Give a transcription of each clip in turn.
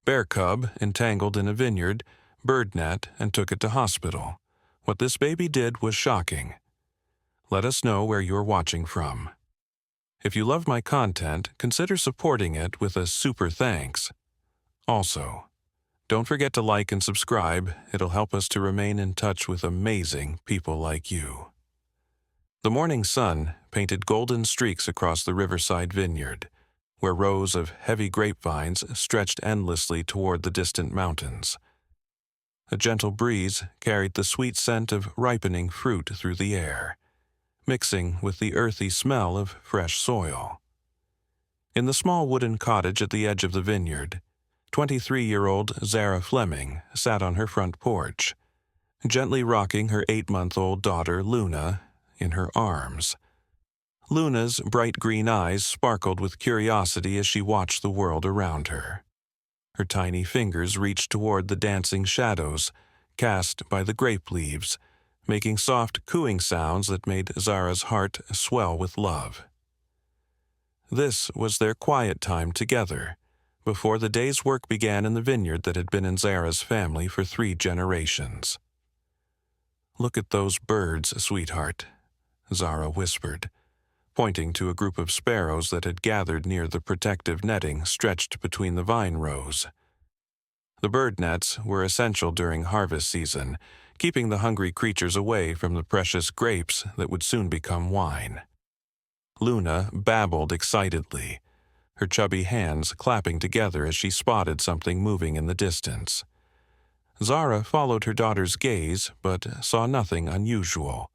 Bear cub entangled in a vineyard, bird net, and took it to hospital. What this baby did was shocking. Let us know where you're watching from. If you love my content, consider supporting it with a super thanks. Also, don't forget to like and subscribe. It'll help us to remain in touch with amazing people like you. The morning sun painted golden streaks across the riverside vineyard, where rows of heavy grapevines stretched endlessly toward the distant mountains. A gentle breeze carried the sweet scent of ripening fruit through the air, mixing with the earthy smell of fresh soil. In the small wooden cottage at the edge of the vineyard, 23-year-old Zara Fleming sat on her front porch, gently rocking her 8-month-old daughter Luna in her arms. Luna's bright green eyes sparkled with curiosity as she watched the world around her. Her tiny fingers reached toward the dancing shadows cast by the grape leaves, making soft cooing sounds that made Zara's heart swell with love. This was their quiet time together, before the day's work began in the vineyard that had been in Zara's family for 3 generations. "Look at those birds, sweetheart," Zara whispered, pointing to a group of sparrows that had gathered near the protective netting stretched between the vine rows. The bird nets were essential during harvest season, keeping the hungry creatures away from the precious grapes that would soon become wine. Luna babbled excitedly, her chubby hands clapping together as she spotted something moving in the distance. Zara followed her daughter's gaze, but saw nothing unusual.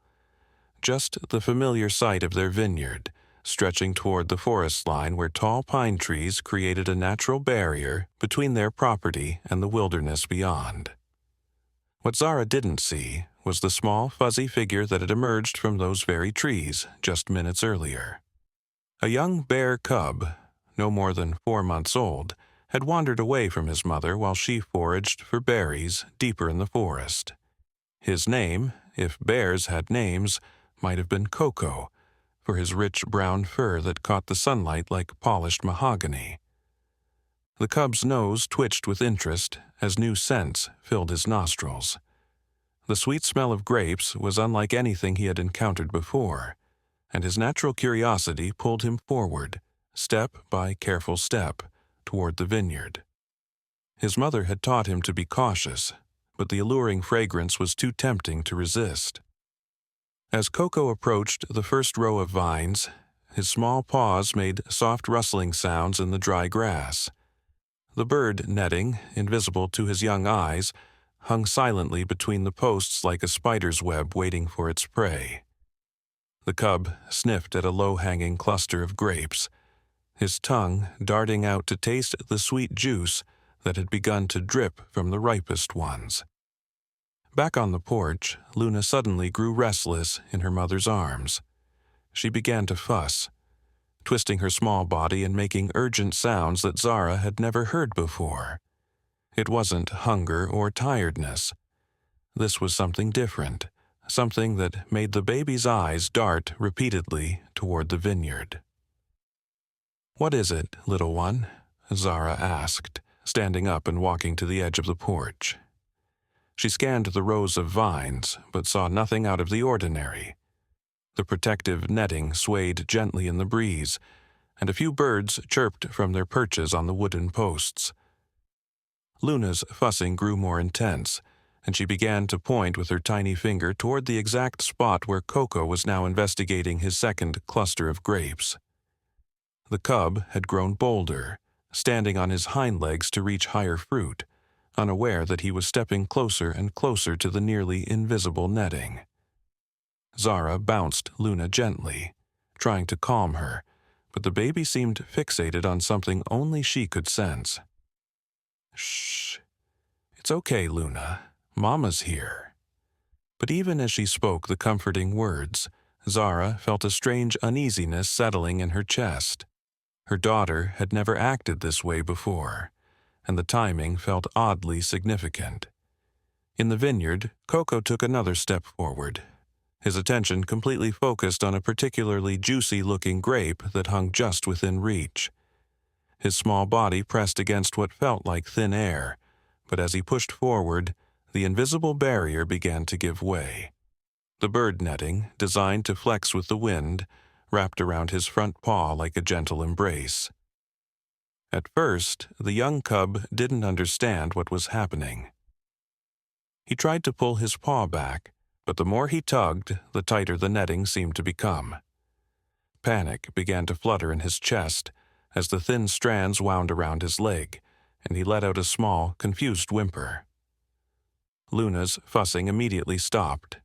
Just the familiar sight of their vineyard, stretching toward the forest line where tall pine trees created a natural barrier between their property and the wilderness beyond. What Zara didn't see was the small, fuzzy figure that had emerged from those very trees just minutes earlier. A young bear cub, no more than 4 months old, had wandered away from his mother while she foraged for berries deeper in the forest. His name, if bears had names, might have been Coco, for his rich brown fur that caught the sunlight like polished mahogany. The cub's nose twitched with interest as new scents filled his nostrils. The sweet smell of grapes was unlike anything he had encountered before, and his natural curiosity pulled him forward, step by careful step, toward the vineyard. His mother had taught him to be cautious, but the alluring fragrance was too tempting to resist. As Coco approached the first row of vines, his small paws made soft rustling sounds in the dry grass. The bird netting, invisible to his young eyes, hung silently between the posts like a spider's web waiting for its prey. The cub sniffed at a low-hanging cluster of grapes, his tongue darting out to taste the sweet juice that had begun to drip from the ripest ones. Back on the porch, Luna suddenly grew restless in her mother's arms. She began to fuss, twisting her small body and making urgent sounds that Zara had never heard before. It wasn't hunger or tiredness. This was something different, something that made the baby's eyes dart repeatedly toward the vineyard. "What is it, little one?" Zara asked, standing up and walking to the edge of the porch. She scanned the rows of vines, but saw nothing out of the ordinary. The protective netting swayed gently in the breeze, and a few birds chirped from their perches on the wooden posts. Luna's fussing grew more intense, and she began to point with her tiny finger toward the exact spot where Coco was now investigating his second cluster of grapes. The cub had grown bolder, standing on his hind legs to reach higher fruit, unaware that he was stepping closer and closer to the nearly invisible netting. Zara bounced Luna gently, trying to calm her, but the baby seemed fixated on something only she could sense. "Shh. It's okay, Luna. Mama's here." But even as she spoke the comforting words, Zara felt a strange uneasiness settling in her chest. Her daughter had never acted this way before, and the timing felt oddly significant. In the vineyard, Coco took another step forward, his attention completely focused on a particularly juicy-looking grape that hung just within reach. His small body pressed against what felt like thin air, but as he pushed forward, the invisible barrier began to give way. The bird netting, designed to flex with the wind, wrapped around his front paw like a gentle embrace. At first, the young cub didn't understand what was happening. He tried to pull his paw back, but the more he tugged, the tighter the netting seemed to become. Panic began to flutter in his chest as the thin strands wound around his leg, and he let out a small, confused whimper. Luna's fussing immediately stopped.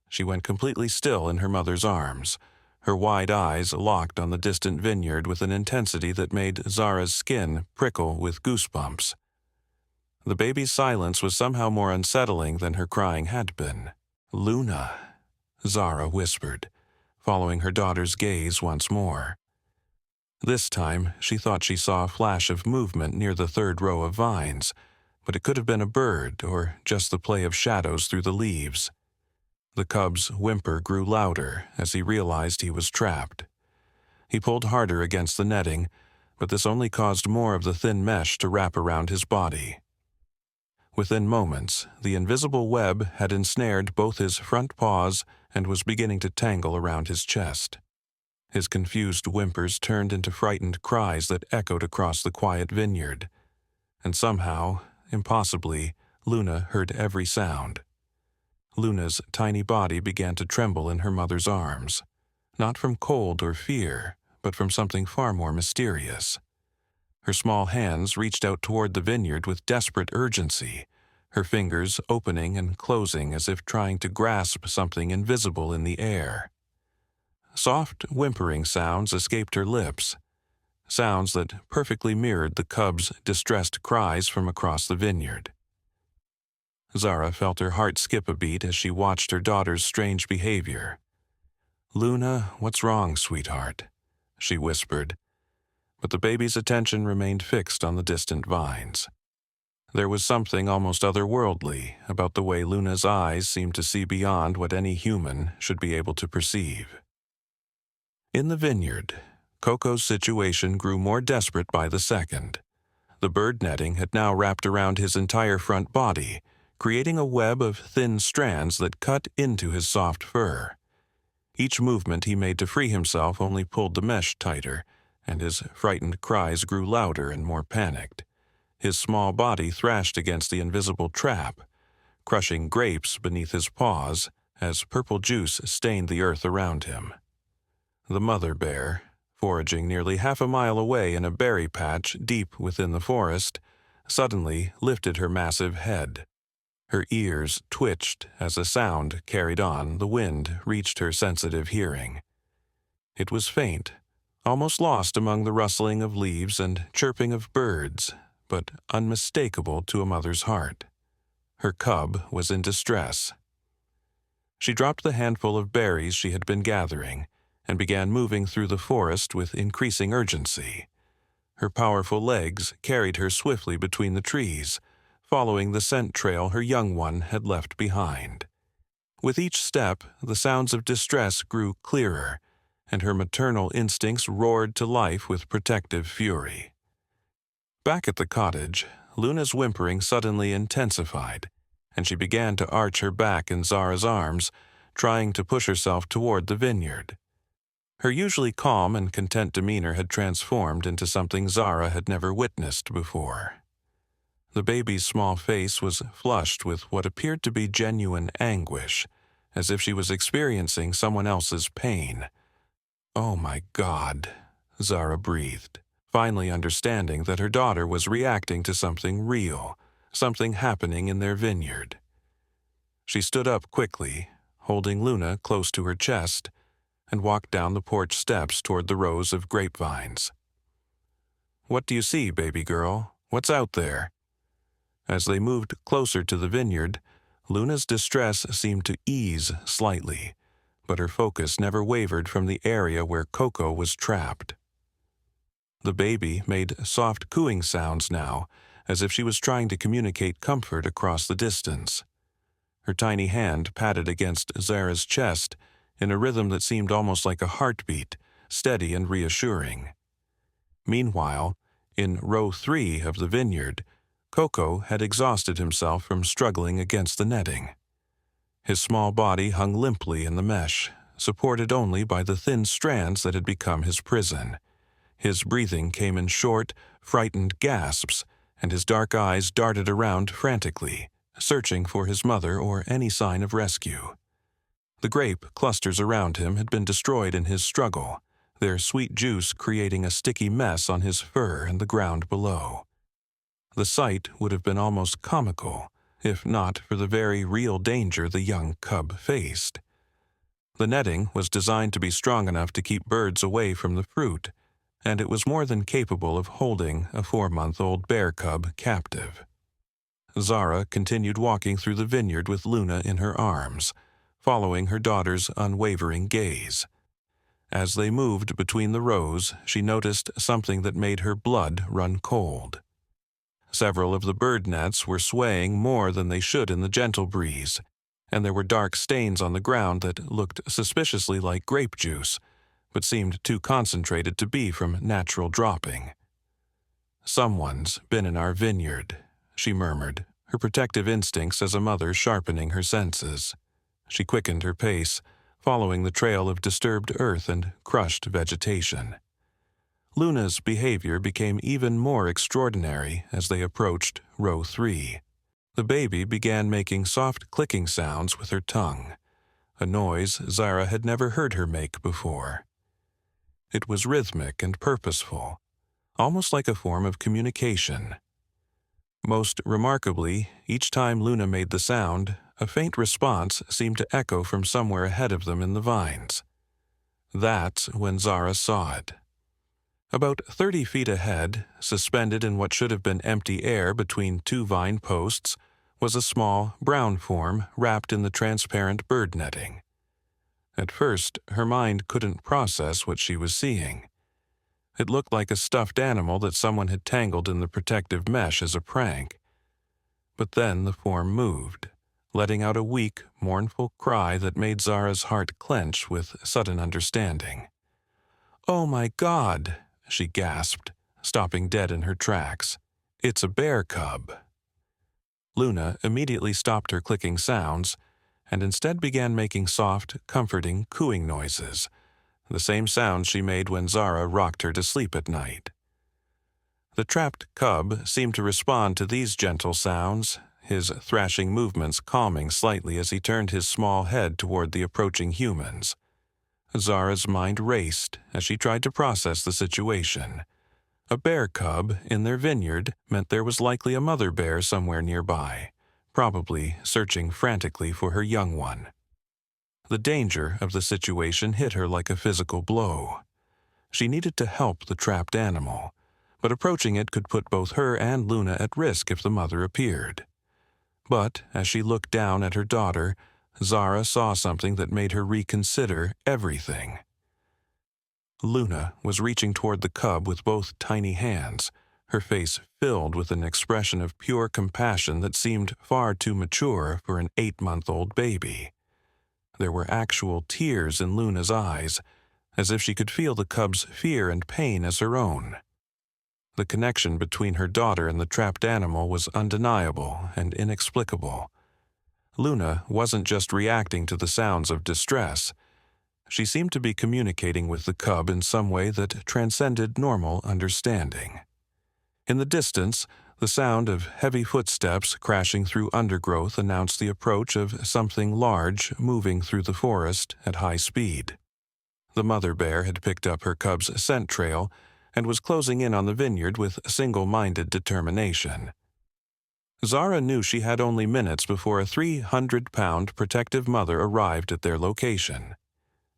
She went completely still in her mother's arms, her wide eyes locked on the distant vineyard with an intensity that made Zara's skin prickle with goosebumps. The baby's silence was somehow more unsettling than her crying had been. "Luna," Zara whispered, following her daughter's gaze once more. This time, she thought she saw a flash of movement near the third row of vines, but it could have been a bird or just the play of shadows through the leaves. The cub's whimper grew louder as he realized he was trapped. He pulled harder against the netting, but this only caused more of the thin mesh to wrap around his body. Within moments, the invisible web had ensnared both his front paws and was beginning to tangle around his chest. His confused whimpers turned into frightened cries that echoed across the quiet vineyard. And somehow, impossibly, Luna heard every sound. Luna's tiny body began to tremble in her mother's arms, not from cold or fear, but from something far more mysterious. Her small hands reached out toward the vineyard with desperate urgency, her fingers opening and closing as if trying to grasp something invisible in the air. Soft, whimpering sounds escaped her lips, sounds that perfectly mirrored the cub's distressed cries from across the vineyard. Zara felt her heart skip a beat as she watched her daughter's strange behavior. "Luna, what's wrong, sweetheart?" she whispered, but the baby's attention remained fixed on the distant vines. There was something almost otherworldly about the way Luna's eyes seemed to see beyond what any human should be able to perceive. In the vineyard, Coco's situation grew more desperate by the second. The bird netting had now wrapped around his entire front body, creating a web of thin strands that cut into his soft fur. Each movement he made to free himself only pulled the mesh tighter, and his frightened cries grew louder and more panicked. His small body thrashed against the invisible trap, crushing grapes beneath his paws as purple juice stained the earth around him. The mother bear, foraging nearly half a mile away in a berry patch deep within the forest, suddenly lifted her massive head. Her ears twitched as a sound carried on the wind reached her sensitive hearing. It was faint, almost lost among the rustling of leaves and chirping of birds, but unmistakable to a mother's heart. Her cub was in distress. She dropped the handful of berries she had been gathering and began moving through the forest with increasing urgency. Her powerful legs carried her swiftly between the trees, following the scent trail her young one had left behind. With each step, the sounds of distress grew clearer, and her maternal instincts roared to life with protective fury. Back at the cottage, Luna's whimpering suddenly intensified, and she began to arch her back in Zara's arms, trying to push herself toward the vineyard. Her usually calm and content demeanor had transformed into something Zara had never witnessed before. The baby's small face was flushed with what appeared to be genuine anguish, as if she was experiencing someone else's pain. "Oh my God," Zara breathed, finally understanding that her daughter was reacting to something real, something happening in their vineyard. She stood up quickly, holding Luna close to her chest, and walked down the porch steps toward the rows of grapevines. "What do you see, baby girl? What's out there?" As they moved closer to the vineyard, Luna's distress seemed to ease slightly, but her focus never wavered from the area where Coco was trapped. The baby made soft cooing sounds now, as if she was trying to communicate comfort across the distance. Her tiny hand patted against Zara's chest in a rhythm that seemed almost like a heartbeat, steady and reassuring. Meanwhile, In row 3 of the vineyard, Coco had exhausted himself from struggling against the netting. His small body hung limply in the mesh, supported only by the thin strands that had become his prison. His breathing came in short, frightened gasps, and his dark eyes darted around frantically, searching for his mother or any sign of rescue. The grape clusters around him had been destroyed in his struggle, their sweet juice creating a sticky mess on his fur and the ground below. The sight would have been almost comical, if not for the very real danger the young cub faced. The netting was designed to be strong enough to keep birds away from the fruit, and it was more than capable of holding a 4-month-old bear cub captive. Zara continued walking through the vineyard with Luna in her arms, following her daughter's unwavering gaze. As they moved between the rows, she noticed something that made her blood run cold. Several of the bird nets were swaying more than they should in the gentle breeze, and there were dark stains on the ground that looked suspiciously like grape juice, but seemed too concentrated to be from natural dropping. "Someone's been in our vineyard," she murmured, her protective instincts as a mother sharpening her senses. She quickened her pace, following the trail of disturbed earth and crushed vegetation. Luna's behavior became even more extraordinary as they approached row 3. The baby began making soft clicking sounds with her tongue, a noise Zara had never heard her make before. It was rhythmic and purposeful, almost like a form of communication. Most remarkably, each time Luna made the sound, a faint response seemed to echo from somewhere ahead of them in the vines. That's when Zara saw it. About 30 feet ahead, suspended in what should have been empty air between 2 vine posts, was a small, brown form wrapped in the transparent bird netting. At first, her mind couldn't process what she was seeing. It looked like a stuffed animal that someone had tangled in the protective mesh as a prank. But then the form moved, letting out a weak, mournful cry that made Zara's heart clench with sudden understanding. "Oh my God!" she gasped, stopping dead in her tracks. "It's a bear cub." Luna immediately stopped her clicking sounds and instead began making soft, comforting cooing noises, the same sounds she made when Zara rocked her to sleep at night. The trapped cub seemed to respond to these gentle sounds, his thrashing movements calming slightly as he turned his small head toward the approaching humans. Zara's mind raced as she tried to process the situation. A bear cub in their vineyard meant there was likely a mother bear somewhere nearby, probably searching frantically for her young one. The danger of the situation hit her like a physical blow. She needed to help the trapped animal, but approaching it could put both her and Luna at risk if the mother appeared. But as she looked down at her daughter, Zara saw something that made her reconsider everything. Luna was reaching toward the cub with both tiny hands, her face filled with an expression of pure compassion that seemed far too mature for an 8-month-old baby. There were actual tears in Luna's eyes, as if she could feel the cub's fear and pain as her own. The connection between her daughter and the trapped animal was undeniable and inexplicable. Luna wasn't just reacting to the sounds of distress. She seemed to be communicating with the cub in some way that transcended normal understanding. In the distance, the sound of heavy footsteps crashing through undergrowth announced the approach of something large moving through the forest at high speed. The mother bear had picked up her cub's scent trail and was closing in on the vineyard with single-minded determination. Zara knew she had only minutes before a 300-pound protective mother arrived at their location.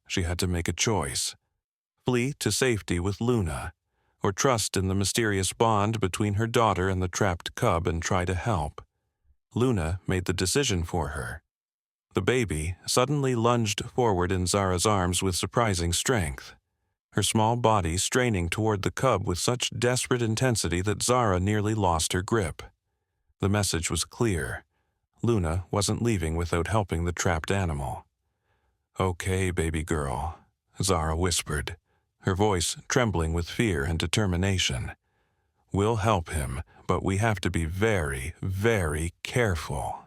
She had to make a choice: flee to safety with Luna, or trust in the mysterious bond between her daughter and the trapped cub and try to help. Luna made the decision for her. The baby suddenly lunged forward in Zara's arms with surprising strength, her small body straining toward the cub with such desperate intensity that Zara nearly lost her grip. The message was clear. Luna wasn't leaving without helping the trapped animal. "Okay, baby girl," Zara whispered, her voice trembling with fear and determination. We'll help him, but we have to be very, very careful."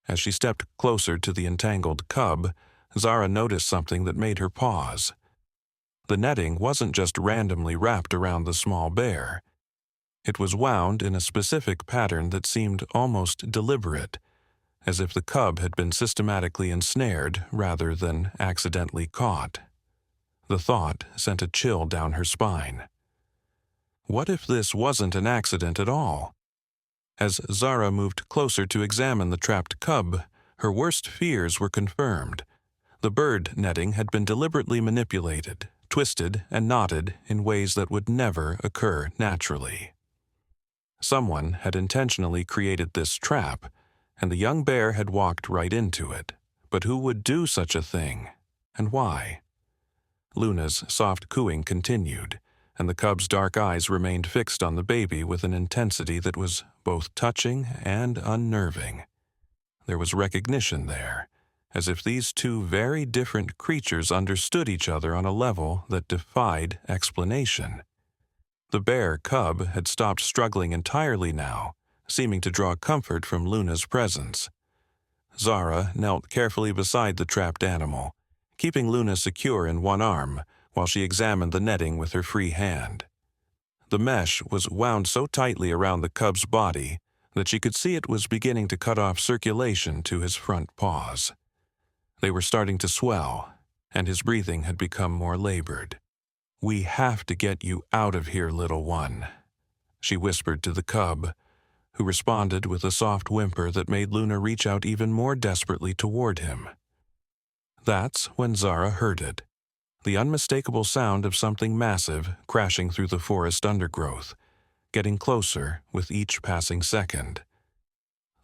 As she stepped closer to the entangled cub, Zara noticed something that made her pause. The netting wasn't just randomly wrapped around the small bear. It was wound in a specific pattern that seemed almost deliberate, as if the cub had been systematically ensnared rather than accidentally caught. The thought sent a chill down her spine. What if this wasn't an accident at all? As Zara moved closer to examine the trapped cub, her worst fears were confirmed. The bird netting had been deliberately manipulated, twisted, and knotted in ways that would never occur naturally. Someone had intentionally created this trap, and the young bear had walked right into it. But who would do such a thing, and why? Luna's soft cooing continued, and the cub's dark eyes remained fixed on the baby with an intensity that was both touching and unnerving. There was recognition there, as if these two very different creatures understood each other on a level that defied explanation. The bear cub had stopped struggling entirely now, seeming to draw comfort from Luna's presence. Zara knelt carefully beside the trapped animal, keeping Luna secure in one arm while she examined the netting with her free hand. The mesh was wound so tightly around the cub's body that she could see it was beginning to cut off circulation to his front paws. They were starting to swell, and his breathing had become more labored. "We have to get you out of here, little one," she whispered to the cub, who responded with a soft whimper that made Luna reach out even more desperately toward him. That's when Zara heard it, the unmistakable sound of something massive crashing through the forest undergrowth, getting closer with each passing second.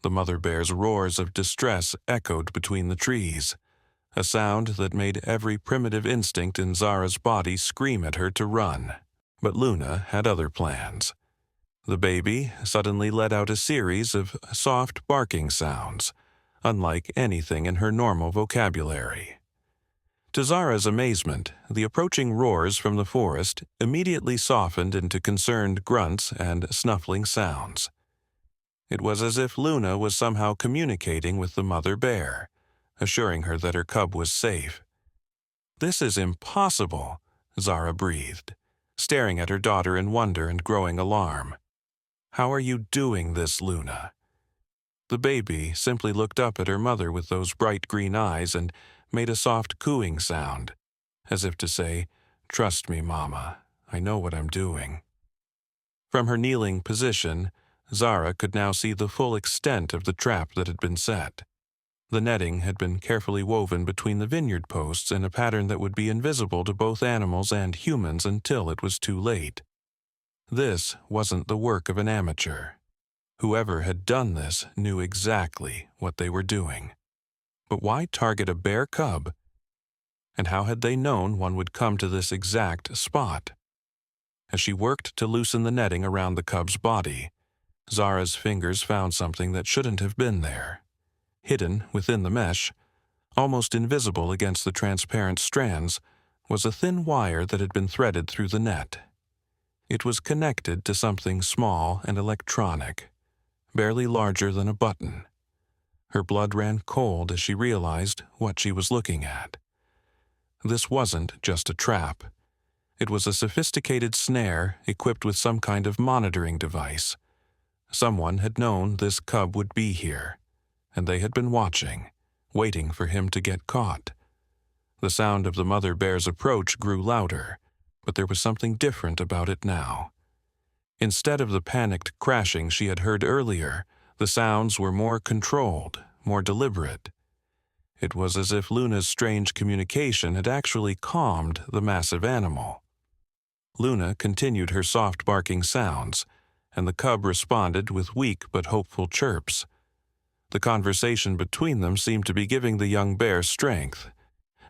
The mother bear's roars of distress echoed between the trees, a sound that made every primitive instinct in Zara's body scream at her to run. But Luna had other plans. The baby suddenly let out a series of soft barking sounds, unlike anything in her normal vocabulary. To Zara's amazement, the approaching roars from the forest immediately softened into concerned grunts and snuffling sounds. It was as if Luna was somehow communicating with the mother bear, assuring her that her cub was safe. "This is impossible," Zara breathed, staring at her daughter in wonder and growing alarm. "How are you doing this, Luna?" The baby simply looked up at her mother with those bright green eyes and made a soft cooing sound, as if to say, "Trust me, Mama, I know what I'm doing." From her kneeling position, Zara could now see the full extent of the trap that had been set. The netting had been carefully woven between the vineyard posts in a pattern that would be invisible to both animals and humans until it was too late. This wasn't the work of an amateur. Whoever had done this knew exactly what they were doing. But why target a bear cub? And how had they known one would come to this exact spot? As she worked to loosen the netting around the cub's body, Zara's fingers found something that shouldn't have been there. Hidden within the mesh, almost invisible against the transparent strands, was a thin wire that had been threaded through the net. It was connected to something small and electronic, barely larger than a button. Her blood ran cold as she realized what she was looking at. This wasn't just a trap. It was a sophisticated snare equipped with some kind of monitoring device. Someone had known this cub would be here, and they had been watching, waiting for him to get caught. The sound of the mother bear's approach grew louder, but there was something different about it now. Instead of the panicked crashing she had heard earlier, the sounds were more controlled, more deliberate. It was as if Luna's strange communication had actually calmed the massive animal. Luna continued her soft barking sounds, and the cub responded with weak but hopeful chirps. The conversation between them seemed to be giving the young bear strength,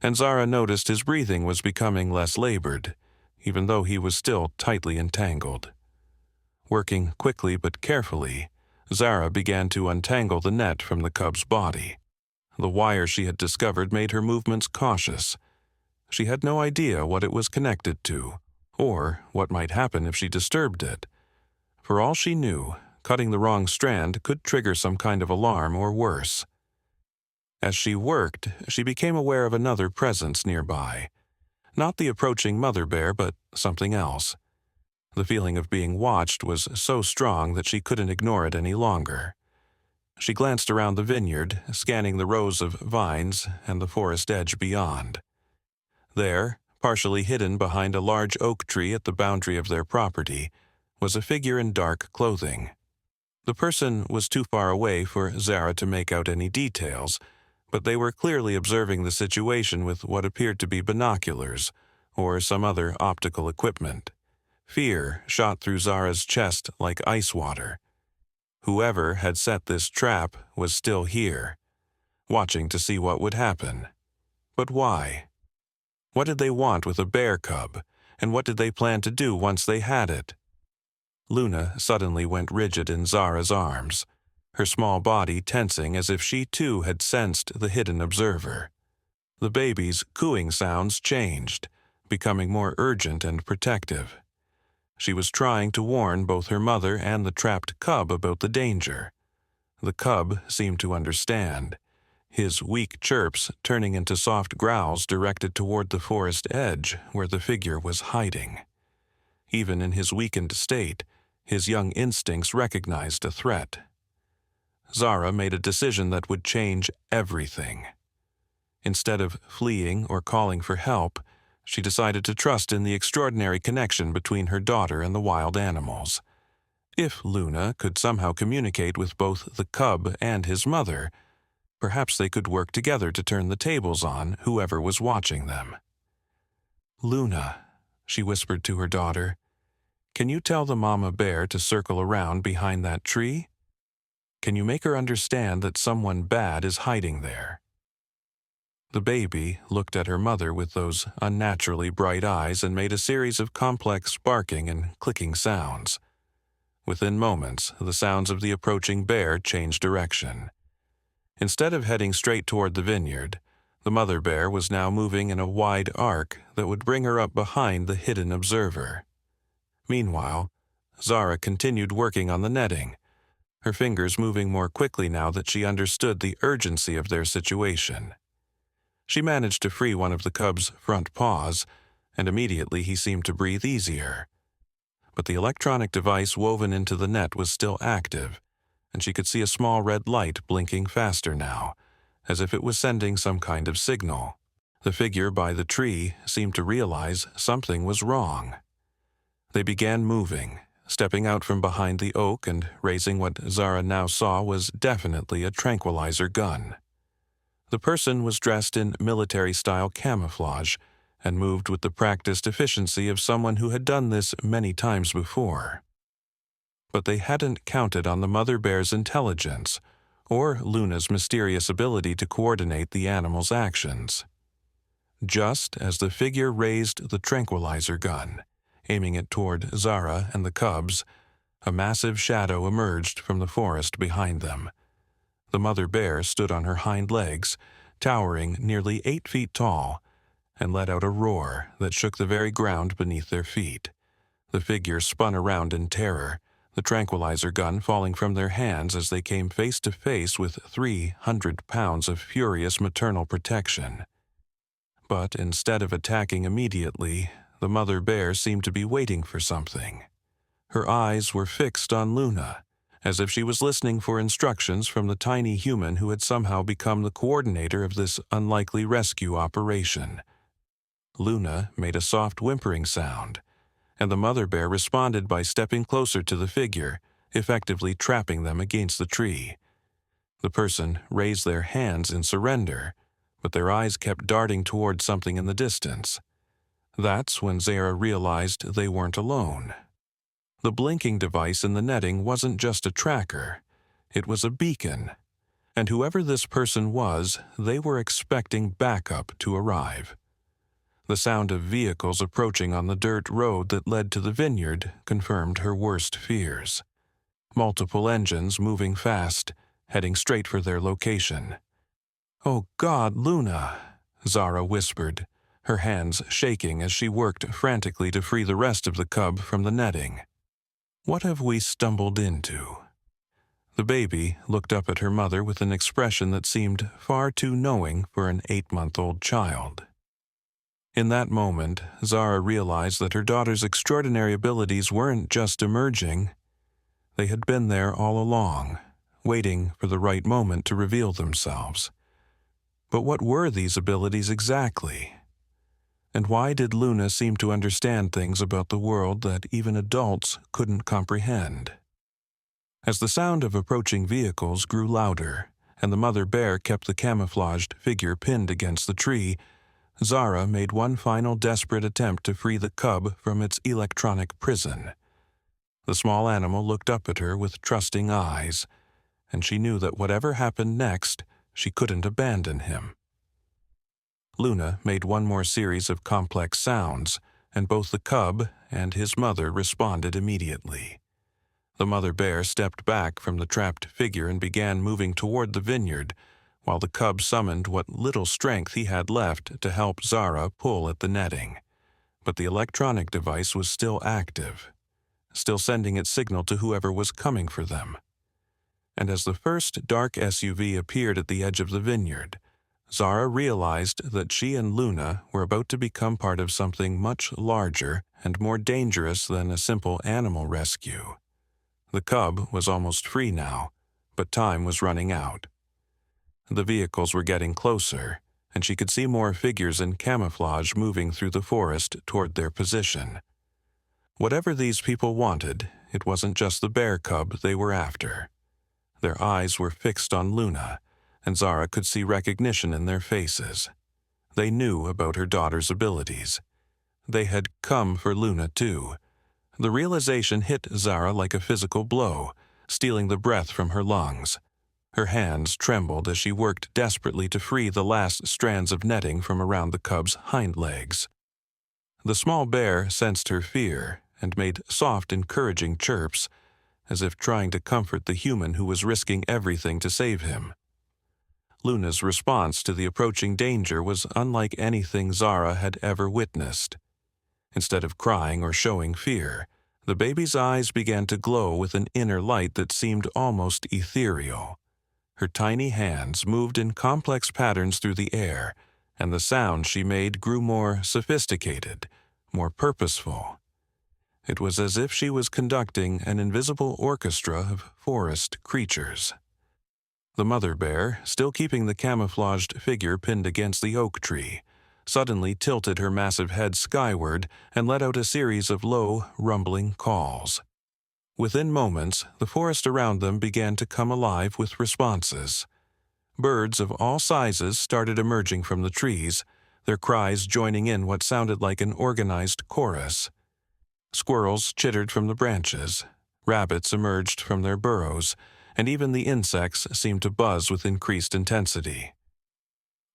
and Zara noticed his breathing was becoming less labored, even though he was still tightly entangled. Working quickly but carefully, Zara began to untangle the net from the cub's body. The wire she had discovered made her movements cautious. She had no idea what it was connected to, or what might happen if she disturbed it, For all she knew, cutting the wrong strand could trigger some kind of alarm or worse. As she worked, she became aware of another presence nearby. Not the approaching mother bear, but something else. The feeling of being watched was so strong that she couldn't ignore it any longer. She glanced around the vineyard, scanning the rows of vines and the forest edge beyond. There, partially hidden behind a large oak tree at the boundary of their property, was a figure in dark clothing. The person was too far away for Zara to make out any details, but they were clearly observing the situation with what appeared to be binoculars or some other optical equipment. Fear shot through Zara's chest like ice water. Whoever had set this trap was still here, watching to see what would happen. But why? What did they want with a bear cub, and what did they plan to do once they had it? Luna suddenly went rigid in Zara's arms, her small body tensing as if she too had sensed the hidden observer. The baby's cooing sounds changed, becoming more urgent and protective. She was trying to warn both her mother and the trapped cub about the danger. The cub seemed to understand, his weak chirps turning into soft growls directed toward the forest edge where the figure was hiding. Even in his weakened state, his young instincts recognized a threat. Zara made a decision that would change everything. Instead of fleeing or calling for help, she decided to trust in the extraordinary connection between her daughter and the wild animals. If Luna could somehow communicate with both the cub and his mother, perhaps they could work together to turn the tables on whoever was watching them. "Luna," she whispered to her daughter, "can you tell the mama bear to circle around behind that tree? Can you make her understand that someone bad is hiding there?" The baby looked at her mother with those unnaturally bright eyes and made a series of complex barking and clicking sounds. Within moments, the sounds of the approaching bear changed direction. Instead of heading straight toward the vineyard, the mother bear was now moving in a wide arc that would bring her up behind the hidden observer. Meanwhile, Zara continued working on the netting, her fingers moving more quickly now that she understood the urgency of their situation. She managed to free one of the cub's front paws, and immediately he seemed to breathe easier. But the electronic device woven into the net was still active, and she could see a small red light blinking faster now, as if it was sending some kind of signal. The figure by the tree seemed to realize something was wrong. They began moving, stepping out from behind the oak and raising what Zara now saw was definitely a tranquilizer gun. The person was dressed in military-style camouflage and moved with the practiced efficiency of someone who had done this many times before. But they hadn't counted on the mother bear's intelligence or Luna's mysterious ability to coordinate the animal's actions. Just as the figure raised the tranquilizer gun, aiming it toward Zara and the cubs, a massive shadow emerged from the forest behind them. The mother bear stood on her hind legs, towering nearly 8 feet tall, and let out a roar that shook the very ground beneath their feet. The figure spun around in terror, the tranquilizer gun falling from their hands as they came face to face with 300 pounds of furious maternal protection. But instead of attacking immediately, the mother bear seemed to be waiting for something. Her eyes were fixed on Luna, as if she was listening for instructions from the tiny human who had somehow become the coordinator of this unlikely rescue operation. Luna made a soft whimpering sound, and the mother bear responded by stepping closer to the figure, effectively trapping them against the tree. The person raised their hands in surrender, but their eyes kept darting toward something in the distance. That's when Zara realized they weren't alone. The blinking device in the netting wasn't just a tracker, it was a beacon. And whoever this person was, they were expecting backup to arrive. The sound of vehicles approaching on the dirt road that led to the vineyard confirmed her worst fears. Multiple engines moving fast, heading straight for their location. "Oh God, Luna," Zara whispered, her hands shaking as she worked frantically to free the rest of the cub from the netting. What have we stumbled into? The baby looked up at her mother with an expression that seemed far too knowing for an 8-month-old child. In that moment, Zara realized that her daughter's extraordinary abilities weren't just emerging. They had been there all along, waiting for the right moment to reveal themselves. But what were these abilities exactly? And why did Luna seem to understand things about the world that even adults couldn't comprehend? As the sound of approaching vehicles grew louder, and the mother bear kept the camouflaged figure pinned against the tree, Zara made one final desperate attempt to free the cub from its electronic prison. The small animal looked up at her with trusting eyes, and she knew that whatever happened next, she couldn't abandon him. Luna made one more series of complex sounds, and both the cub and his mother responded immediately. The mother bear stepped back from the trapped figure and began moving toward the vineyard, while the cub summoned what little strength he had left to help Zara pull at the netting. But the electronic device was still active, still sending its signal to whoever was coming for them. And as the first dark SUV appeared at the edge of the vineyard, Zara realized that she and Luna were about to become part of something much larger and more dangerous than a simple animal rescue. The cub was almost free now, but time was running out. The vehicles were getting closer, and she could see more figures in camouflage moving through the forest toward their position. Whatever these people wanted, it wasn't just the bear cub they were after. Their eyes were fixed on Luna, and Zara could see recognition in their faces. They knew about her daughter's abilities. They had come for Luna too. The realization hit Zara like a physical blow, stealing the breath from her lungs. Her hands trembled as she worked desperately to free the last strands of netting from around the cub's hind legs. The small bear sensed her fear and made soft, encouraging chirps, as if trying to comfort the human who was risking everything to save him. Luna's response to the approaching danger was unlike anything Zara had ever witnessed. Instead of crying or showing fear, the baby's eyes began to glow with an inner light that seemed almost ethereal. Her tiny hands moved in complex patterns through the air, and the sounds she made grew more sophisticated, more purposeful. It was as if she was conducting an invisible orchestra of forest creatures. The mother bear, still keeping the camouflaged figure pinned against the oak tree, suddenly tilted her massive head skyward and let out a series of low, rumbling calls. Within moments, the forest around them began to come alive with responses. Birds of all sizes started emerging from the trees, their cries joining in what sounded like an organized chorus. Squirrels chittered from the branches, rabbits emerged from their burrows, and even the insects seemed to buzz with increased intensity.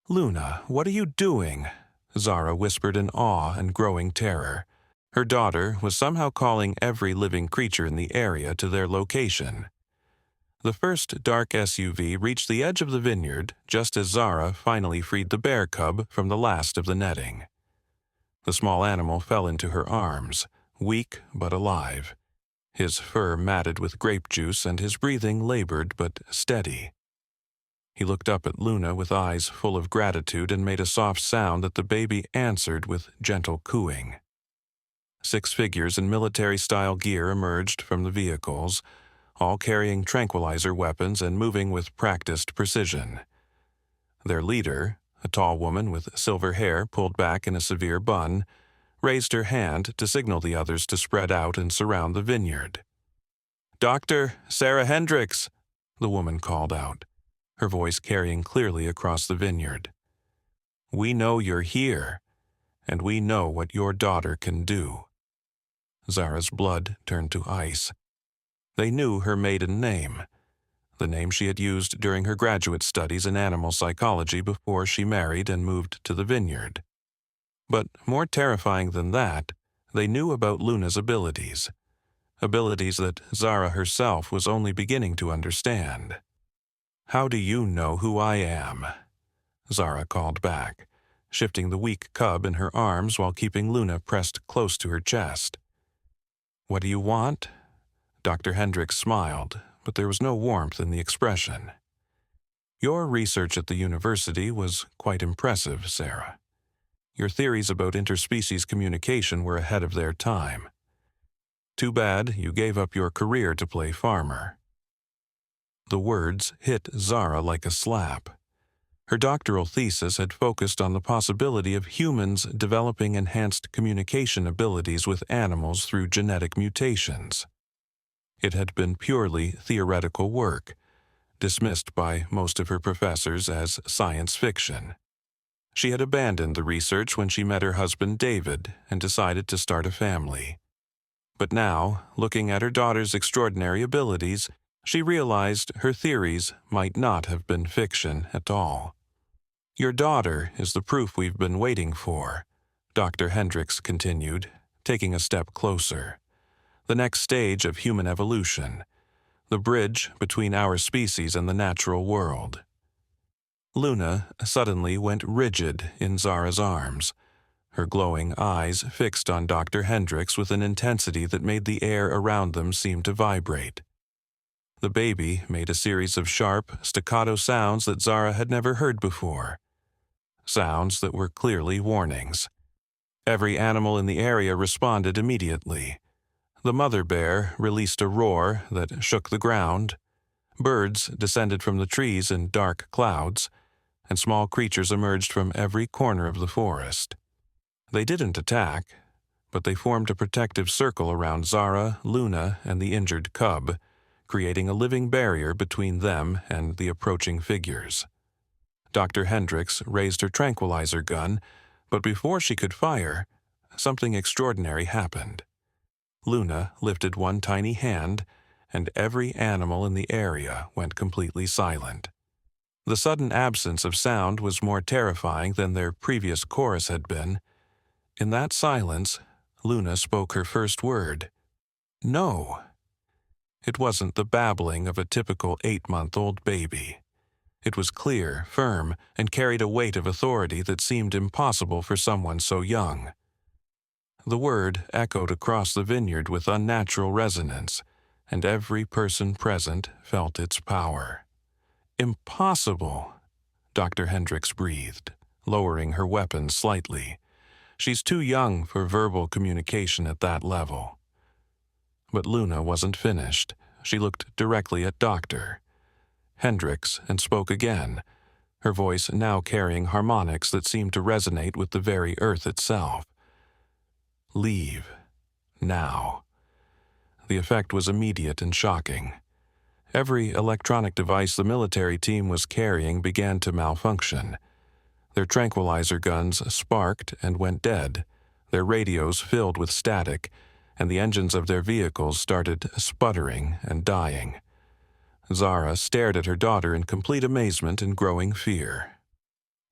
"Luna, what are you doing?" Zara whispered in awe and growing terror. Her daughter was somehow calling every living creature in the area to their location. The first dark SUV reached the edge of the vineyard just as Zara finally freed the bear cub from the last of the netting. The small animal fell into her arms, weak but alive, his fur matted with grape juice and his breathing labored but steady. He looked up at Luna with eyes full of gratitude and made a soft sound that the baby answered with gentle cooing. 6 figures in military-style gear emerged from the vehicles, all carrying tranquilizer weapons and moving with practiced precision. Their leader, a tall woman with silver hair pulled back in a severe bun, raised her hand to signal the others to spread out and surround the vineyard. "Dr. Sarah Hendricks," the woman called out, her voice carrying clearly across the vineyard. "We know you're here, and we know what your daughter can do." Zara's blood turned to ice. They knew her maiden name, the name she had used during her graduate studies in animal psychology before she married and moved to the vineyard. But more terrifying than that, they knew about Luna's abilities that Zara herself was only beginning to understand. "How do you know who I am?" Zara called back, shifting the weak cub in her arms while keeping Luna pressed close to her chest. "What do you want?" Dr. Hendricks smiled, but there was no warmth in the expression. Your research at the university was quite impressive, Sarah. Your theories about interspecies communication were ahead of their time. Too bad you gave up your career to play farmer. The words hit Zara like a slap. Her doctoral thesis had focused on the possibility of humans developing enhanced communication abilities with animals through genetic mutations. It had been purely theoretical work, dismissed by most of her professors as science fiction. She had abandoned the research when she met her husband David and decided to start a family. But now, looking at her daughter's extraordinary abilities, she realized her theories might not have been fiction at all. Your daughter is the proof we've been waiting for, Dr. Hendricks continued, taking a step closer. The next stage of human evolution, the bridge between our species and the natural world. Luna suddenly went rigid in Zara's arms, her glowing eyes fixed on Dr. Hendricks with an intensity that made the air around them seem to vibrate. The baby made a series of sharp, staccato sounds that Zara had never heard before. Sounds that were clearly warnings. Every animal in the area responded immediately. The mother bear released a roar that shook the ground. Birds descended from the trees in dark clouds, and small creatures emerged from every corner of the forest. They didn't attack, but they formed a protective circle around Zara, Luna, and the injured cub, creating a living barrier between them and the approaching figures. Dr. Hendricks raised her tranquilizer gun, but before she could fire, something extraordinary happened. Luna lifted one tiny hand, and every animal in the area went completely silent. The sudden absence of sound was more terrifying than their previous chorus had been. In that silence, Luna spoke her first word. No. It wasn't the babbling of a typical 8-month-old baby. It was clear, firm, and carried a weight of authority that seemed impossible for someone so young. The word echoed across the vineyard with unnatural resonance, and every person present felt its power. Impossible, Dr. Hendricks breathed, lowering her weapon slightly. She's too young for verbal communication at that level. But Luna wasn't finished. She looked directly at Dr. Hendricks and spoke again, her voice now carrying harmonics that seemed to resonate with the very earth itself. Leave. Now. The effect was immediate and shocking. Every electronic device the military team was carrying began to malfunction. Their tranquilizer guns sparked and went dead, their radios filled with static, and the engines of their vehicles started sputtering and dying. Zara stared at her daughter in complete amazement and growing fear.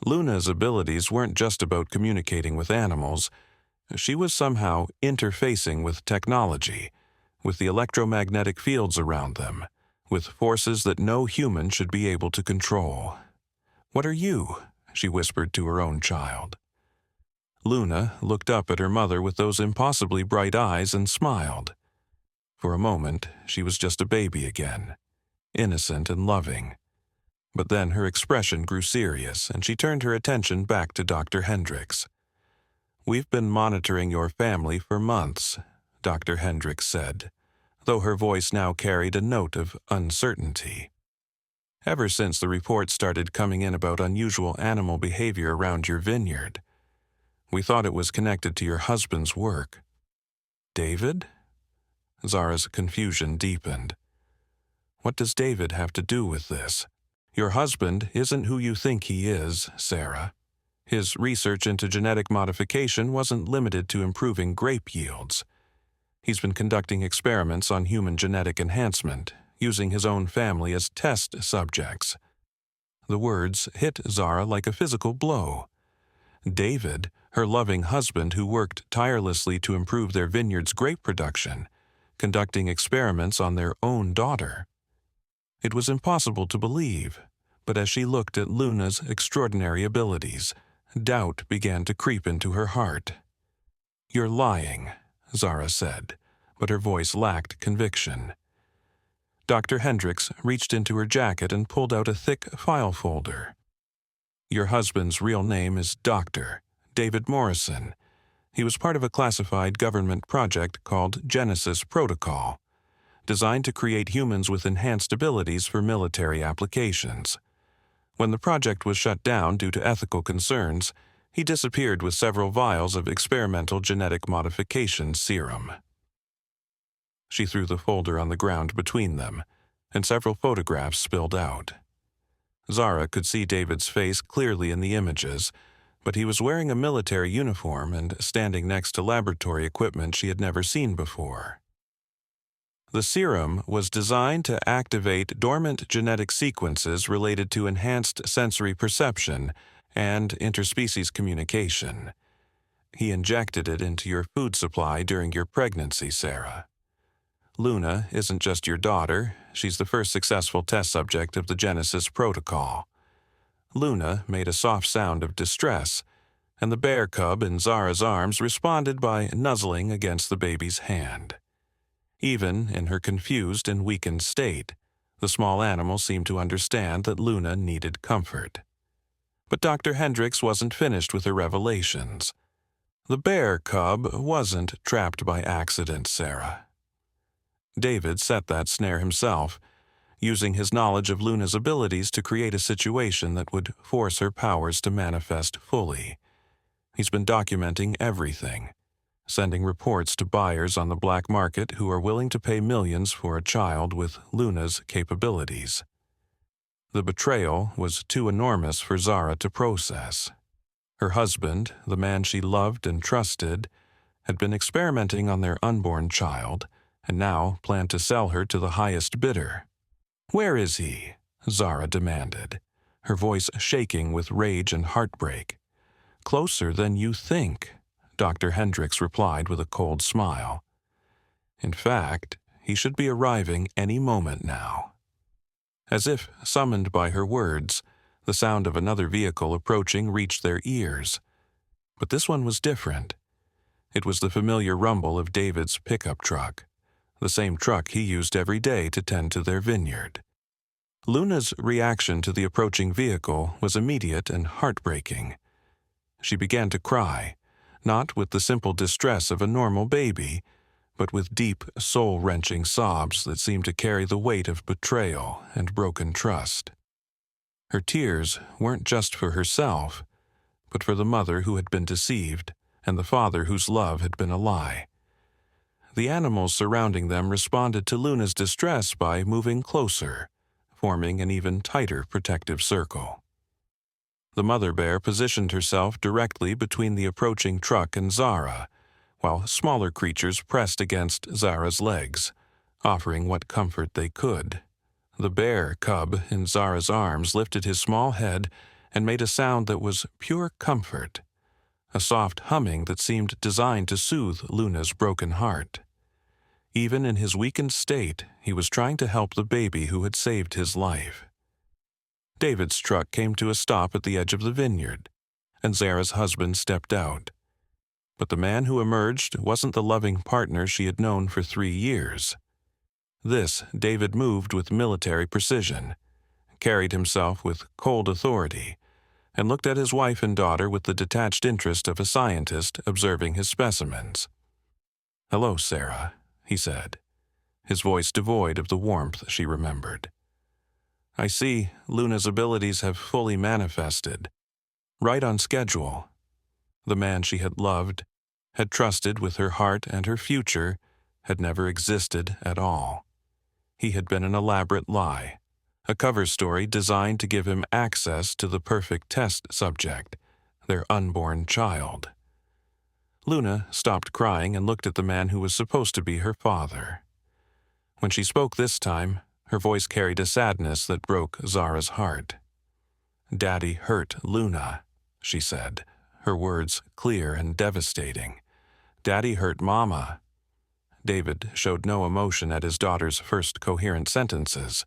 Luna's abilities weren't just about communicating with animals. She was somehow interfacing with technology, with the electromagnetic fields around them, with forces that no human should be able to control. "What are you?" she whispered to her own child. Luna looked up at her mother with those impossibly bright eyes and smiled. For a moment, she was just a baby again, innocent and loving. But then her expression grew serious, and she turned her attention back to Dr. Hendricks. "We've been monitoring your family for months," Dr. Hendricks said, though her voice now carried a note of uncertainty. "Ever since the reports started coming in about unusual animal behavior around your vineyard. We thought it was connected to your husband's work." "David?" Zara's confusion deepened. "What does David have to do with this? Your husband isn't who you think he is, Sarah. His research into genetic modification wasn't limited to improving grape yields. He's been conducting experiments on human genetic enhancement, using his own family as test subjects." The words hit Zara like a physical blow. David, her loving husband who worked tirelessly to improve their vineyard's grape production, conducting experiments on their own daughter. It was impossible to believe, but as she looked at Luna's extraordinary abilities, doubt began to creep into her heart. "You're lying," Zara said, but her voice lacked conviction. Dr. Hendricks reached into her jacket and pulled out a thick file folder. Your husband's real name is Dr. David Morrison. He was part of a classified government project called Genesis Protocol, designed to create humans with enhanced abilities for military applications. When the project was shut down due to ethical concerns, he disappeared with several vials of experimental genetic modification serum. She threw the folder on the ground between them, and several photographs spilled out. Zara could see David's face clearly in the images, but he was wearing a military uniform and standing next to laboratory equipment she had never seen before. The serum was designed to activate dormant genetic sequences related to enhanced sensory perception and interspecies communication. He injected it into your food supply during your pregnancy, Sarah. Luna isn't just your daughter, she's the first successful test subject of the Genesis Protocol. Luna made a soft sound of distress, and the bear cub in Zara's arms responded by nuzzling against the baby's hand. Even in her confused and weakened state, the small animal seemed to understand that Luna needed comfort. But Dr. Hendricks wasn't finished with her revelations. The bear cub wasn't trapped by accident, Sarah. David set that snare himself, using his knowledge of Luna's abilities to create a situation that would force her powers to manifest fully. He's been documenting everything, sending reports to buyers on the black market who are willing to pay millions for a child with Luna's capabilities. The betrayal was too enormous for Zara to process. Her husband, the man she loved and trusted, had been experimenting on their unborn child, and now planned to sell her to the highest bidder. "Where is he?" Zara demanded, her voice shaking with rage and heartbreak. "Closer than you think," Dr. Hendricks replied with a cold smile. "In fact, he should be arriving any moment now." As if summoned by her words, the sound of another vehicle approaching reached their ears. But this one was different. It was the familiar rumble of David's pickup truck, the same truck he used every day to tend to their vineyard. Luna's reaction to the approaching vehicle was immediate and heartbreaking. She began to cry, not with the simple distress of a normal baby, but with deep, soul-wrenching sobs that seemed to carry the weight of betrayal and broken trust. Her tears weren't just for herself, but for the mother who had been deceived and the father whose love had been a lie. The animals surrounding them responded to Luna's distress by moving closer, forming an even tighter protective circle. The mother bear positioned herself directly between the approaching truck and Zara, while smaller creatures pressed against Zara's legs, offering what comfort they could. The bear cub in Zara's arms lifted his small head and made a sound that was pure comfort, a soft humming that seemed designed to soothe Luna's broken heart. Even in his weakened state, he was trying to help the baby who had saved his life. David's truck came to a stop at the edge of the vineyard, and Zara's husband stepped out. But the man who emerged wasn't the loving partner she had known for 3 years. This David moved with military precision, carried himself with cold authority, and looked at his wife and daughter with the detached interest of a scientist observing his specimens. "Hello, Sarah," he said, his voice devoid of the warmth she remembered. "I see Luna's abilities have fully manifested, right on schedule." The man she had loved, had trusted with her heart and her future, had never existed at all. He had been an elaborate lie, a cover story designed to give him access to the perfect test subject, their unborn child. Luna stopped crying and looked at the man who was supposed to be her father. When she spoke this time, her voice carried a sadness that broke Zara's heart. "Daddy hurt Luna," she said, her words clear and devastating. "Daddy hurt Mama." David showed no emotion at his daughter's first coherent sentences.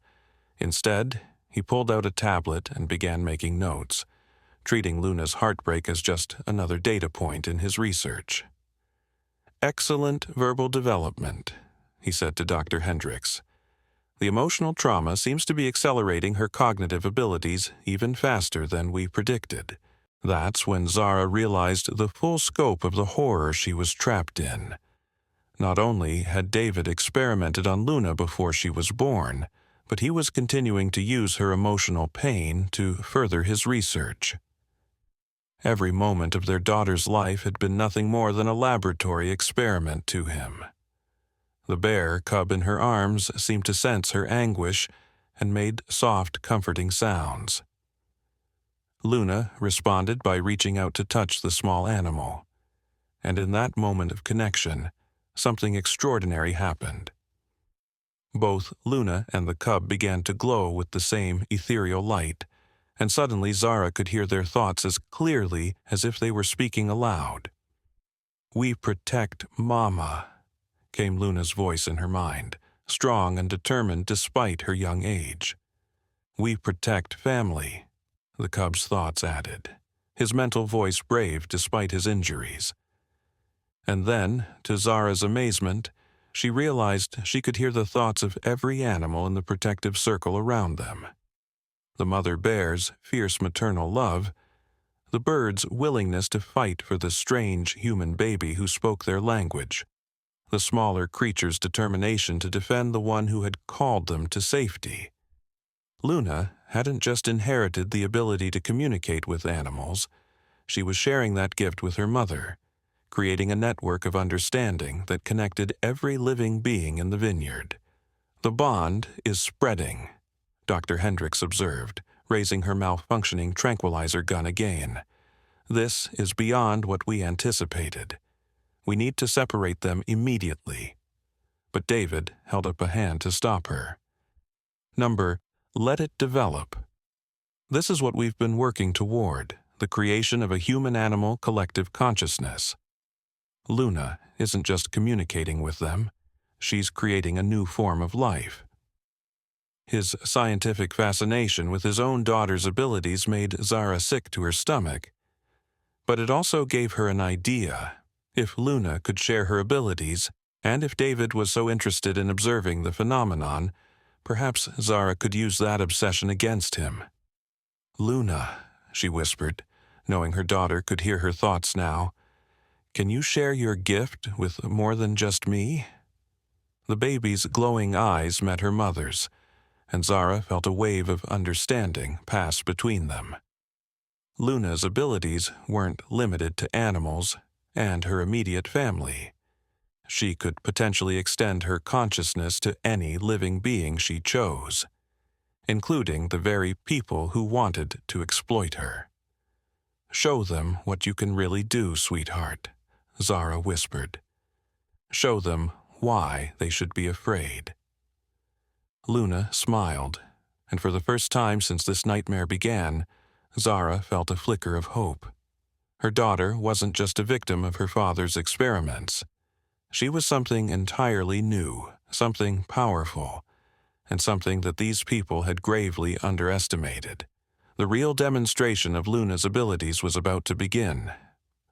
Instead, he pulled out a tablet and began making notes, treating Luna's heartbreak as just another data point in his research. "Excellent verbal development," he said to Dr. Hendricks. The emotional trauma seems to be accelerating her cognitive abilities even faster than we predicted. That's when Zara realized the full scope of the horror she was trapped in. Not only had David experimented on Luna before she was born, but he was continuing to use her emotional pain to further his research. Every moment of their daughter's life had been nothing more than a laboratory experiment to him. The bear cub in her arms seemed to sense her anguish and made soft, comforting sounds. Luna responded by reaching out to touch the small animal, and in that moment of connection, something extraordinary happened. Both Luna and the cub began to glow with the same ethereal light, and suddenly Zara could hear their thoughts as clearly as if they were speaking aloud. "We protect Mama," came Luna's voice in her mind, strong and determined despite her young age. "We protect family," the cub's thoughts added, his mental voice brave despite his injuries. And then, to Zara's amazement, she realized she could hear the thoughts of every animal in the protective circle around them. The mother bear's fierce maternal love, the bird's willingness to fight for the strange human baby who spoke their language, the smaller creature's determination to defend the one who had called them to safety. Luna hadn't just inherited the ability to communicate with animals, she was sharing that gift with her mother, creating a network of understanding that connected every living being in the vineyard. "The bond is spreading," Dr. Hendricks observed, raising her malfunctioning tranquilizer gun again. "This is beyond what we anticipated. We need to separate them immediately." But David held up a hand to stop her. Let it develop. This is what we've been working toward, the creation of a human-animal collective consciousness. Luna isn't just communicating with them, she's creating a new form of life. His scientific fascination with his own daughter's abilities made Zara sick to her stomach. But it also gave her an idea. If Luna could share her abilities, and if David was so interested in observing the phenomenon, perhaps Zara could use that obsession against him. "Luna," she whispered, knowing her daughter could hear her thoughts now, "can you share your gift with more than just me?" The baby's glowing eyes met her mother's, and Zara felt a wave of understanding pass between them. Luna's abilities weren't limited to animals and her immediate family. She could potentially extend her consciousness to any living being she chose, including the very people who wanted to exploit her. "Show them what you can really do, sweetheart," Zara whispered. "Show them why they should be afraid." Luna smiled, and for the first time since this nightmare began, Zara felt a flicker of hope. Her daughter wasn't just a victim of her father's experiments. She was something entirely new, something powerful, and something that these people had gravely underestimated. The real demonstration of Luna's abilities was about to begin.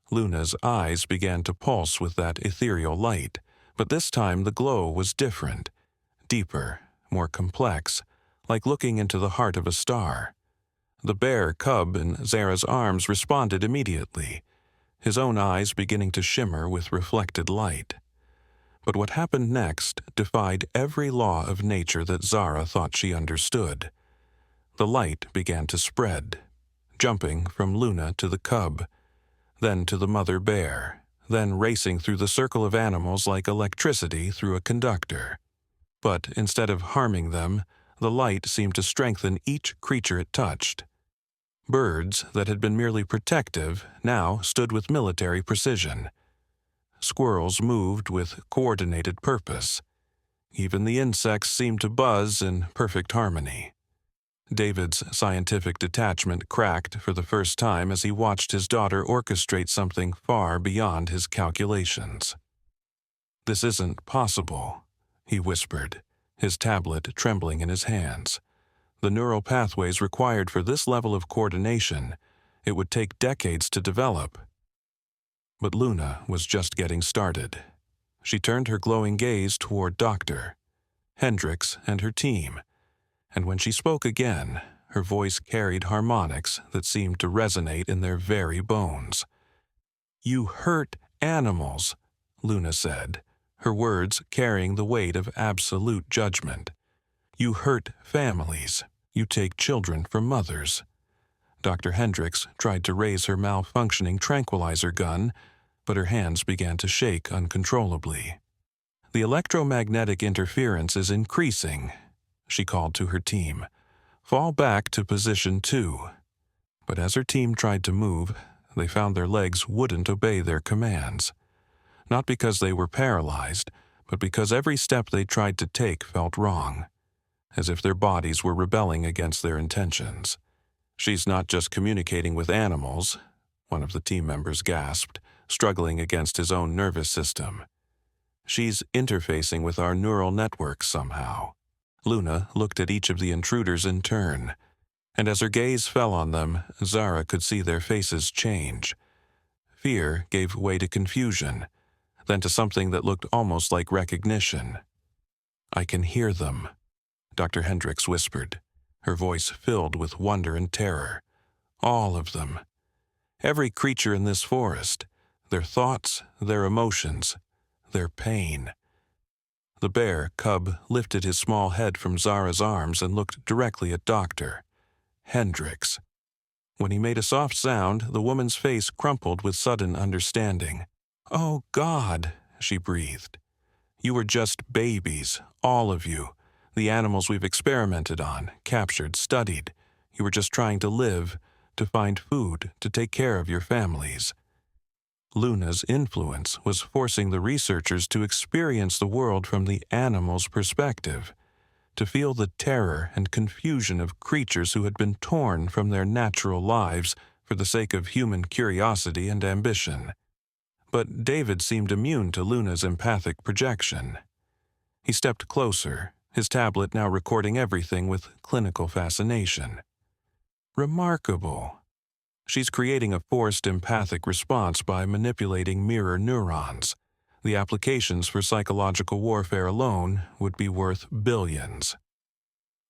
Luna's eyes began to pulse with that ethereal light, but this time the glow was different, deeper, more complex, like looking into the heart of a star. The bear cub in Zara's arms responded immediately, his own eyes beginning to shimmer with reflected light. But what happened next defied every law of nature that Zara thought she understood. The light began to spread, jumping from Luna to the cub, then to the mother bear, then racing through the circle of animals like electricity through a conductor. But instead of harming them, the light seemed to strengthen each creature it touched. Birds that had been merely protective now stood with military precision. Squirrels moved with coordinated purpose. Even the insects seemed to buzz in perfect harmony. David's scientific detachment cracked for the first time as he watched his daughter orchestrate something far beyond his calculations. "This isn't possible," he whispered, his tablet trembling in his hands. The neural pathways required for this level of coordination, it would take decades to develop. But Luna was just getting started. She turned her glowing gaze toward Doctor. Hendricks and her team, and when she spoke again, her voice carried harmonics that seemed to resonate in their very bones. "You hurt animals," Luna said, her words carrying the weight of absolute judgment. "You hurt families. You take children from mothers." Dr. Hendricks tried to raise her malfunctioning tranquilizer gun, but her hands began to shake uncontrollably. "The electromagnetic interference is increasing," she called to her team. "Fall back to position 2. But as her team tried to move, they found their legs wouldn't obey their commands. Not because they were paralyzed, but because every step they tried to take felt wrong, as if their bodies were rebelling against their intentions. "She's not just communicating with animals," one of the team members gasped, struggling against his own nervous system. "She's interfacing with our neural networks somehow." Luna looked at each of the intruders in turn, and as her gaze fell on them, Zara could see their faces change. Fear gave way to confusion, then to something that looked almost like recognition. "I can hear them," Dr. Hendricks whispered, her voice filled with wonder and terror. "All of them. Every creature in this forest. Their thoughts, their emotions, their pain." The bear cub lifted his small head from Zara's arms and looked directly at Dr. Hendricks. When he made a soft sound, the woman's face crumpled with sudden understanding. "Oh, God," she breathed. "You were just babies, all of you. The animals we've experimented on, captured, studied. You were just trying to live, to find food, to take care of your families." Luna's influence was forcing the researchers to experience the world from the animal's perspective, to feel the terror and confusion of creatures who had been torn from their natural lives for the sake of human curiosity and ambition. But David seemed immune to Luna's empathic projection. He stepped closer, his tablet now recording everything with clinical fascination. "Remarkable. She's creating a forced empathic response by manipulating mirror neurons. The applications for psychological warfare alone would be worth billions."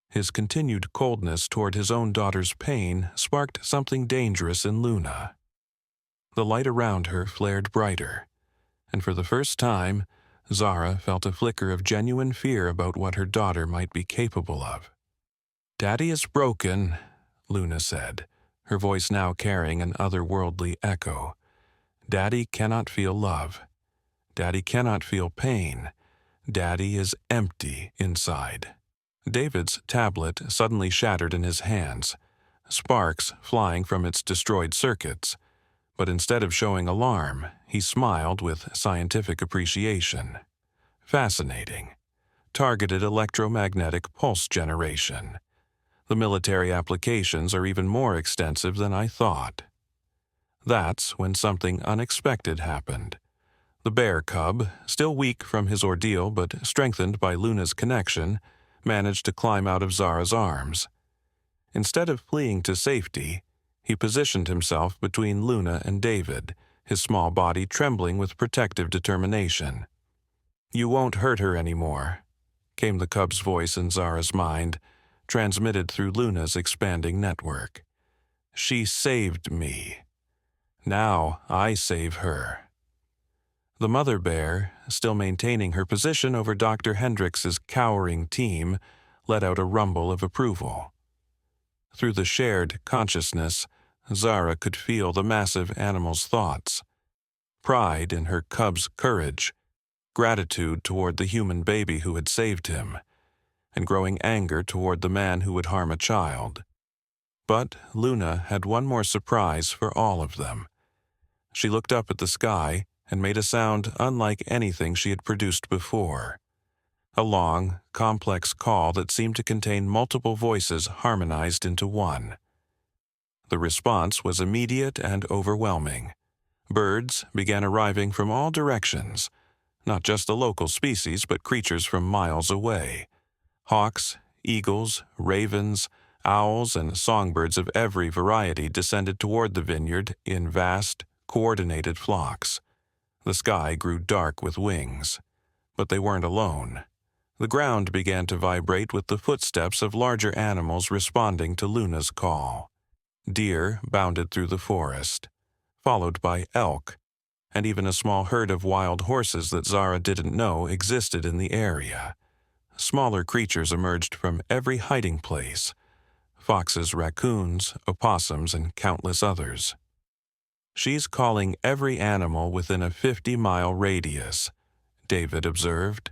His continued coldness toward his own daughter's pain sparked something dangerous in Luna. The light around her flared brighter, and for the first time, Zara felt a flicker of genuine fear about what her daughter might be capable of. "Daddy is broken," Luna said, her voice now carrying an otherworldly echo. "Daddy cannot feel love. Daddy cannot feel pain. Daddy is empty inside." David's tablet suddenly shattered in his hands, sparks flying from its destroyed circuits. But instead of showing alarm, he smiled with scientific appreciation. "Fascinating. Targeted electromagnetic pulse generation. The military applications are even more extensive than I thought." That's when something unexpected happened. The bear cub, still weak from his ordeal but strengthened by Luna's connection, managed to climb out of Zara's arms. Instead of fleeing to safety, he positioned himself between Luna and David, his small body trembling with protective determination. "You won't hurt her anymore," came the cub's voice in Zara's mind, transmitted through Luna's expanding network. "She saved me. Now I save her." The mother bear, still maintaining her position over Dr. Hendricks's cowering team, let out a rumble of approval. Through the shared consciousness, Zara could feel the massive animal's thoughts. Pride in her cub's courage, gratitude toward the human baby who had saved him, and growing anger toward the man who would harm a child. But Luna had one more surprise for all of them. She looked up at the sky and made a sound unlike anything she had produced before. A long, complex call that seemed to contain multiple voices harmonized into one. The response was immediate and overwhelming. Birds began arriving from all directions, not just the local species but creatures from miles away. Hawks, eagles, ravens, owls, and songbirds of every variety descended toward the vineyard in vast, coordinated flocks. The sky grew dark with wings, but they weren't alone. The ground began to vibrate with the footsteps of larger animals responding to Luna's call. Deer bounded through the forest, followed by elk, and even a small herd of wild horses that Zara didn't know existed in the area. Smaller creatures emerged from every hiding place: foxes, raccoons, opossums, and countless others. "She's calling every animal within a 50-mile radius," David observed,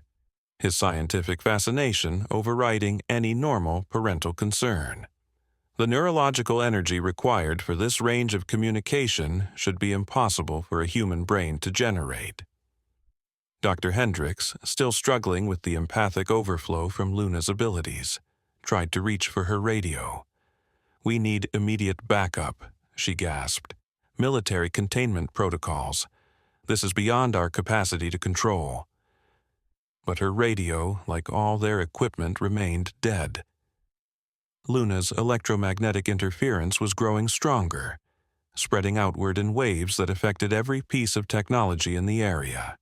his scientific fascination overriding any normal parental concern. The neurological energy required for this range of communication should be impossible for a human brain to generate. Dr. Hendricks, still struggling with the empathic overflow from Luna's abilities, tried to reach for her radio. "We need immediate backup," she gasped. "Military containment protocols. This is beyond our capacity to control." But her radio, like all their equipment, remained dead. Luna's electromagnetic interference was growing stronger, spreading outward in waves that affected every piece of technology in the area.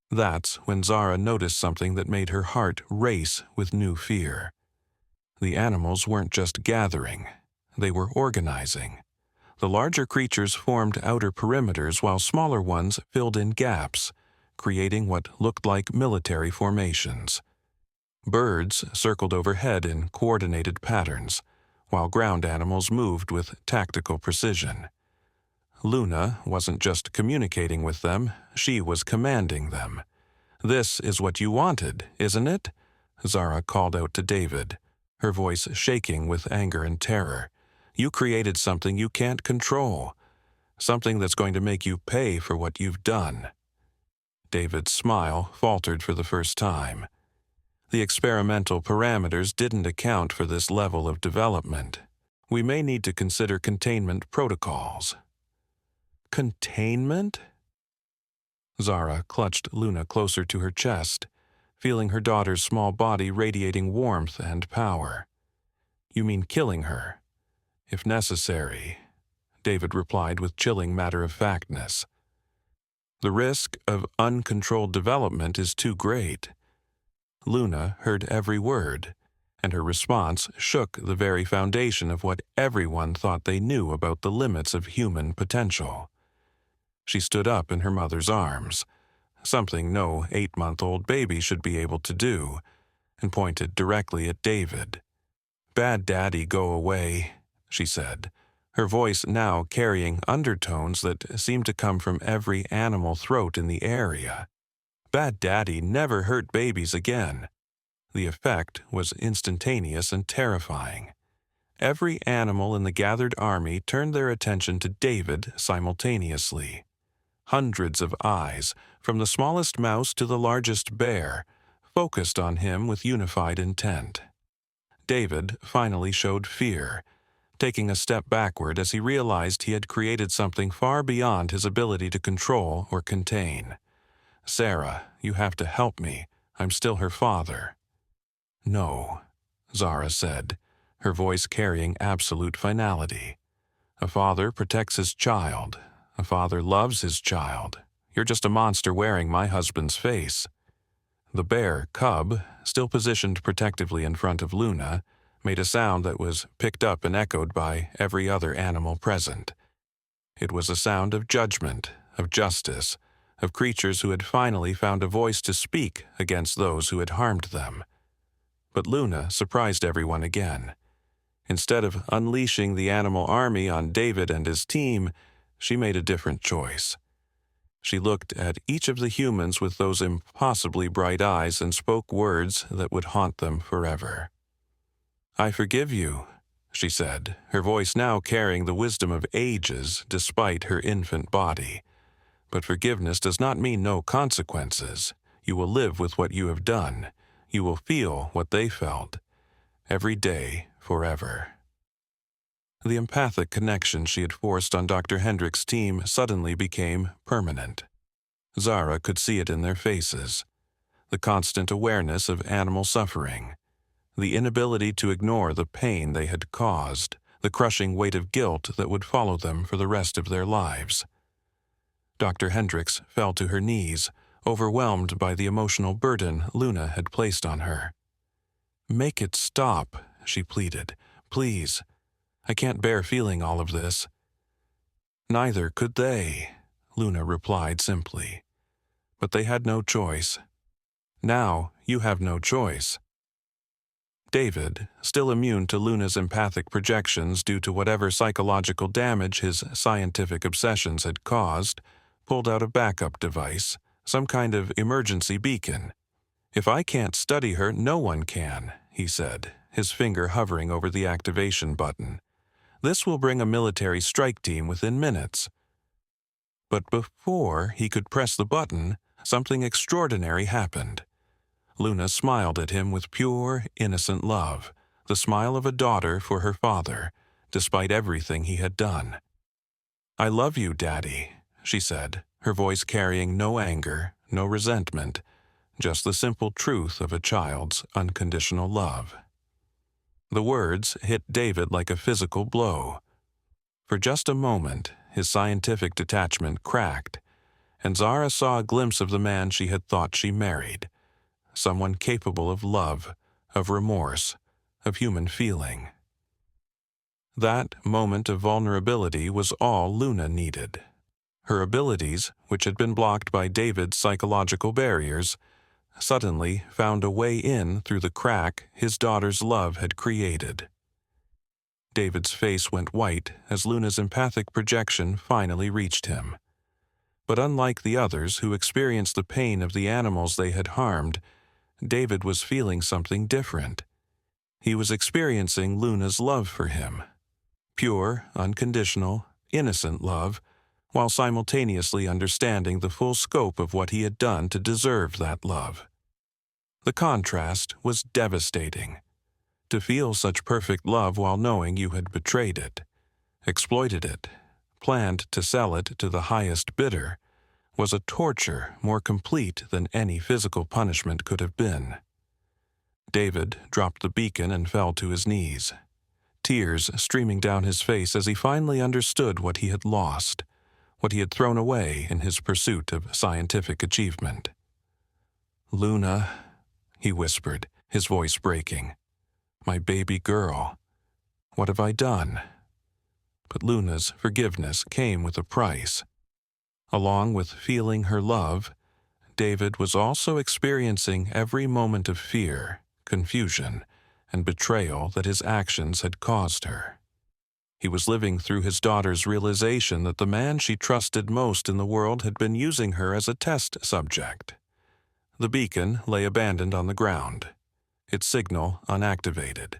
That's when Zara noticed something that made her heart race with new fear. The animals weren't just gathering, they were organizing. The larger creatures formed outer perimeters while smaller ones filled in gaps, creating what looked like military formations. Birds circled overhead in coordinated patterns, while ground animals moved with tactical precision. Luna wasn't just communicating with them, she was commanding them. "This is what you wanted, isn't it?" Zara called out to David, her voice shaking with anger and terror. "You created something you can't control, something that's going to make you pay for what you've done." David's smile faltered for the first time. The experimental parameters didn't account for this level of development. "We may need to consider containment protocols." "Containment?" Zara clutched Luna closer to her chest, feeling her daughter's small body radiating warmth and power. "You mean killing her?" "If necessary," David replied with chilling matter-of-factness. "The risk of uncontrolled development is too great." Luna heard every word, and her response shook the very foundation of what everyone thought they knew about the limits of human potential. She stood up in her mother's arms, something no 8-month-old baby should be able to do, and pointed directly at David. "Bad Daddy, go away," she said, her voice now carrying undertones that seemed to come from every animal throat in the area. "Bad Daddy never hurt babies again." The effect was instantaneous and terrifying. Every animal in the gathered army turned their attention to David simultaneously. Hundreds of eyes, from the smallest mouse to the largest bear, focused on him with unified intent. David finally showed fear, taking a step backward as he realized he had created something far beyond his ability to control or contain. "Sarah, you have to help me. I'm still her father." "No," Zara said, her voice carrying absolute finality. "A father protects his child. A father loves his child. You're just a monster wearing my husband's face." The bear cub, still positioned protectively in front of Luna, made a sound that was picked up and echoed by every other animal present. It was a sound of judgment, of justice, of creatures who had finally found a voice to speak against those who had harmed them. But Luna surprised everyone again. Instead of unleashing the animal army on David and his team, she made a different choice. She looked at each of the humans with those impossibly bright eyes and spoke words that would haunt them forever. "I forgive you," she said, her voice now carrying the wisdom of ages despite her infant body. "But forgiveness does not mean no consequences. You will live with what you have done. You will feel what they felt. Every day, forever." The empathic connection she had forced on Dr. Hendricks' team suddenly became permanent. Zara could see it in their faces. The constant awareness of animal suffering. The inability to ignore the pain they had caused. The crushing weight of guilt that would follow them for the rest of their lives. Dr. Hendricks fell to her knees, overwhelmed by the emotional burden Luna had placed on her. "Make it stop," she pleaded. "Please. I can't bear feeling all of this." "Neither could they," Luna replied simply. "But they had no choice. Now you have no choice." David, still immune to Luna's empathic projections due to whatever psychological damage his scientific obsessions had caused, pulled out a backup device, some kind of emergency beacon. "If I can't study her, no one can," he said, his finger hovering over the activation button. "This will bring a military strike team within minutes." But before he could press the button, something extraordinary happened. Luna smiled at him with pure, innocent love, the smile of a daughter for her father, despite everything he had done. "I love you, Daddy," she said, her voice carrying no anger, no resentment, just the simple truth of a child's unconditional love. The words hit David like a physical blow. For just a moment, his scientific detachment cracked, and Zara saw a glimpse of the man she had thought she married, someone capable of love, of remorse, of human feeling. That moment of vulnerability was all Luna needed. Her abilities, which had been blocked by David's psychological barriers, suddenly found a way in through the crack his daughter's love had created. David's face went white as Luna's empathic projection finally reached him. But unlike the others who experienced the pain of the animals they had harmed, David was feeling something different. He was experiencing Luna's love for him. Pure, unconditional, innocent love, while simultaneously understanding the full scope of what he had done to deserve that love. The contrast was devastating. To feel such perfect love while knowing you had betrayed it, exploited it, planned to sell it to the highest bidder, was a torture more complete than any physical punishment could have been. David dropped the beacon and fell to his knees, tears streaming down his face as he finally understood what he had lost, what he had thrown away in his pursuit of scientific achievement. "Luna," he whispered, his voice breaking. "My baby girl. What have I done?" But Luna's forgiveness came with a price. Along with feeling her love, David was also experiencing every moment of fear, confusion, and betrayal that his actions had caused her. He was living through his daughter's realization that the man she trusted most in the world had been using her as a test subject. The beacon lay abandoned on the ground, its signal unactivated.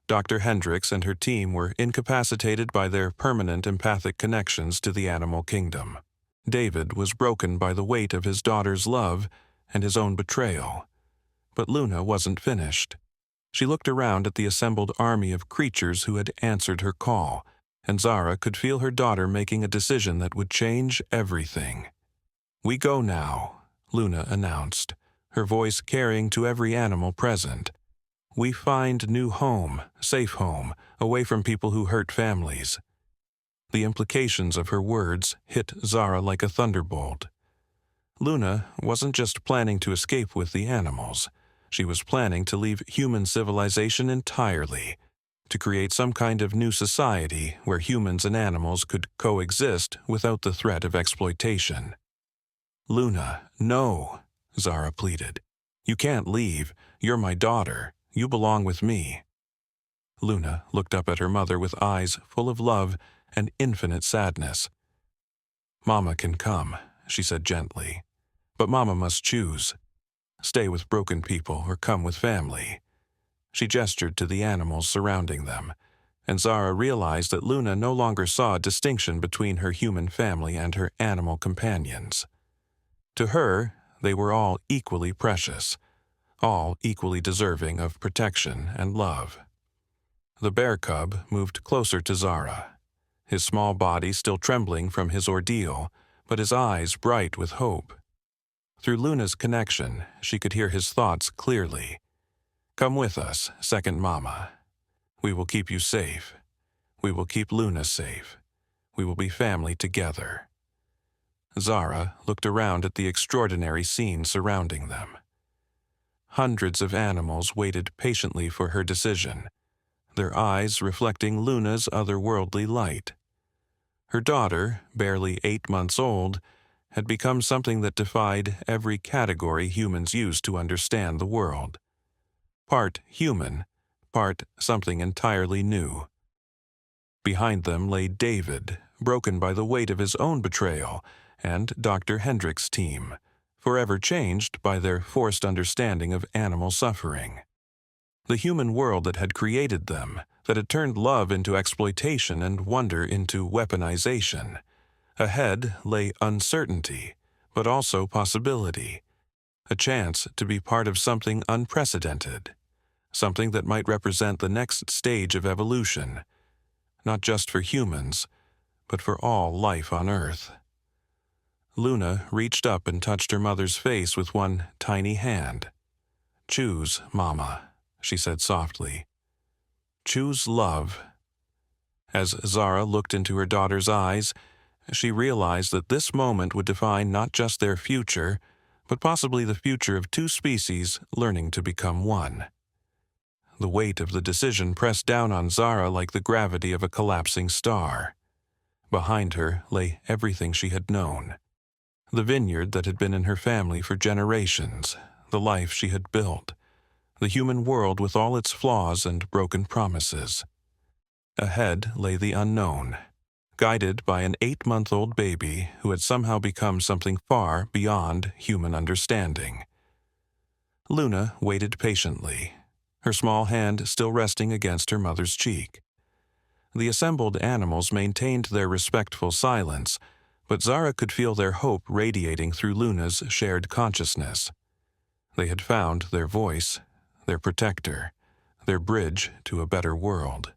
Dr. Hendricks and her team were incapacitated by their permanent empathic connections to the animal kingdom. David was broken by the weight of his daughter's love and his own betrayal. But Luna wasn't finished. She looked around at the assembled army of creatures who had answered her call, and Zara could feel her daughter making a decision that would change everything. "We go now," Luna announced, her voice carrying to every animal present. "We find new home, safe home, away from people who hurt families." The implications of her words hit Zara like a thunderbolt. Luna wasn't just planning to escape with the animals. She was planning to leave human civilization entirely, to create some kind of new society where humans and animals could coexist without the threat of exploitation. "Luna, no," Zara pleaded. "You can't leave. You're my daughter. You belong with me." Luna looked up at her mother with eyes full of love and infinite sadness. "Mama can come," she said gently. "But Mama must choose. Stay with broken people or come with family." She gestured to the animals surrounding them, and Zara realized that Luna no longer saw a distinction between her human family and her animal companions. To her, they were all equally precious, all equally deserving of protection and love. The bear cub moved closer to Zara, his small body still trembling from his ordeal, but his eyes bright with hope. Through Luna's connection, she could hear his thoughts clearly. "Come with us, second Mama. We will keep you safe. We will keep Luna safe. We will be family together." Zara looked around at the extraordinary scene surrounding them. Hundreds of animals waited patiently for her decision, their eyes reflecting Luna's otherworldly light. Her daughter, barely 8 months old, had become something that defied every category humans use to understand the world. Part human, part something entirely new. Behind them lay David, broken by the weight of his own betrayal, and Dr. Hendrick's team, forever changed by their forced understanding of animal suffering. The human world that had created them, that had turned love into exploitation and wonder into weaponization. Ahead lay uncertainty, but also possibility, a chance to be part of something unprecedented, something that might represent the next stage of evolution, not just for humans, but for all life on Earth. Luna reached up and touched her mother's face with one tiny hand. "Choose, Mama," she said softly. "Choose love." As Zara looked into her daughter's eyes, she realized that this moment would define not just their future, but possibly the future of two species learning to become one. The weight of the decision pressed down on Zara like the gravity of a collapsing star. Behind her lay everything she had known. The vineyard that had been in her family for generations, the life she had built, the human world with all its flaws and broken promises. Ahead lay the unknown, guided by an 8-month-old baby who had somehow become something far beyond human understanding. Luna waited patiently, her small hand still resting against her mother's cheek. The assembled animals maintained their respectful silence, but Zara could feel their hope radiating through Luna's shared consciousness. They had found their voice, their protector, their bridge to a better world.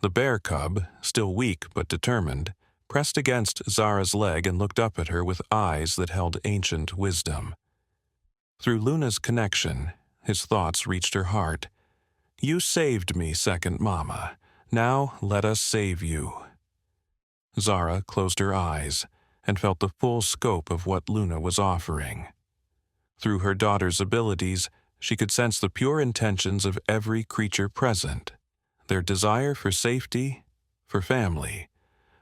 The bear cub, still weak but determined, pressed against Zara's leg and looked up at her with eyes that held ancient wisdom. Through Luna's connection, his thoughts reached her heart. "You saved me, second Mama. Now let us save you." Zara closed her eyes and felt the full scope of what Luna was offering. Through her daughter's abilities, she could sense the pure intentions of every creature present, their desire for safety, for family,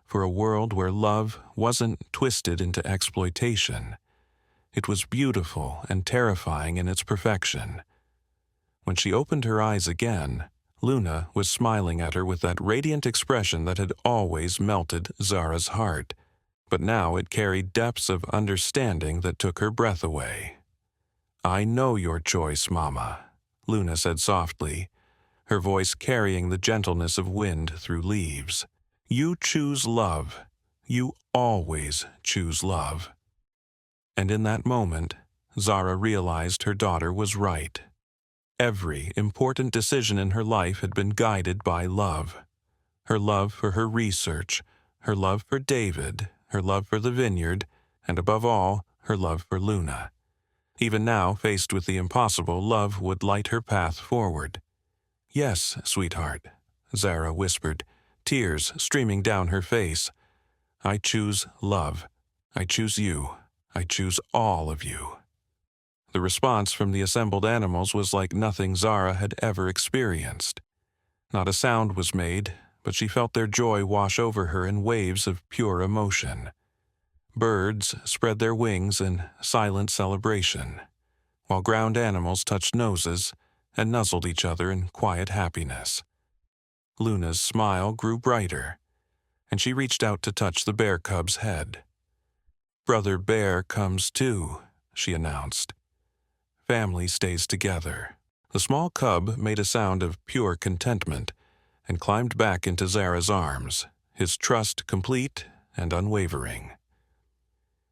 for a world where love wasn't twisted into exploitation. It was beautiful and terrifying in its perfection. When she opened her eyes again, Luna was smiling at her with that radiant expression that had always melted Zara's heart, but now it carried depths of understanding that took her breath away. "I know your choice, Mama," Luna said softly, her voice carrying the gentleness of wind through leaves. "You choose love. You always choose love." And in that moment, Zara realized her daughter was right. Every important decision in her life had been guided by love. Her love for her research, her love for David, her love for the vineyard, and above all, her love for Luna. Even now, faced with the impossible, love would light her path forward. "Yes, sweetheart," Zara whispered, tears streaming down her face. "I choose love. I choose you. I choose all of you." The response from the assembled animals was like nothing Zara had ever experienced. Not a sound was made, but she felt their joy wash over her in waves of pure emotion. Birds spread their wings in silent celebration, while ground animals touched noses and nuzzled each other in quiet happiness. Luna's smile grew brighter, and she reached out to touch the bear cub's head. "Brother Bear comes too," she announced. "Family stays together." The small cub made a sound of pure contentment and climbed back into Zara's arms, his trust complete and unwavering.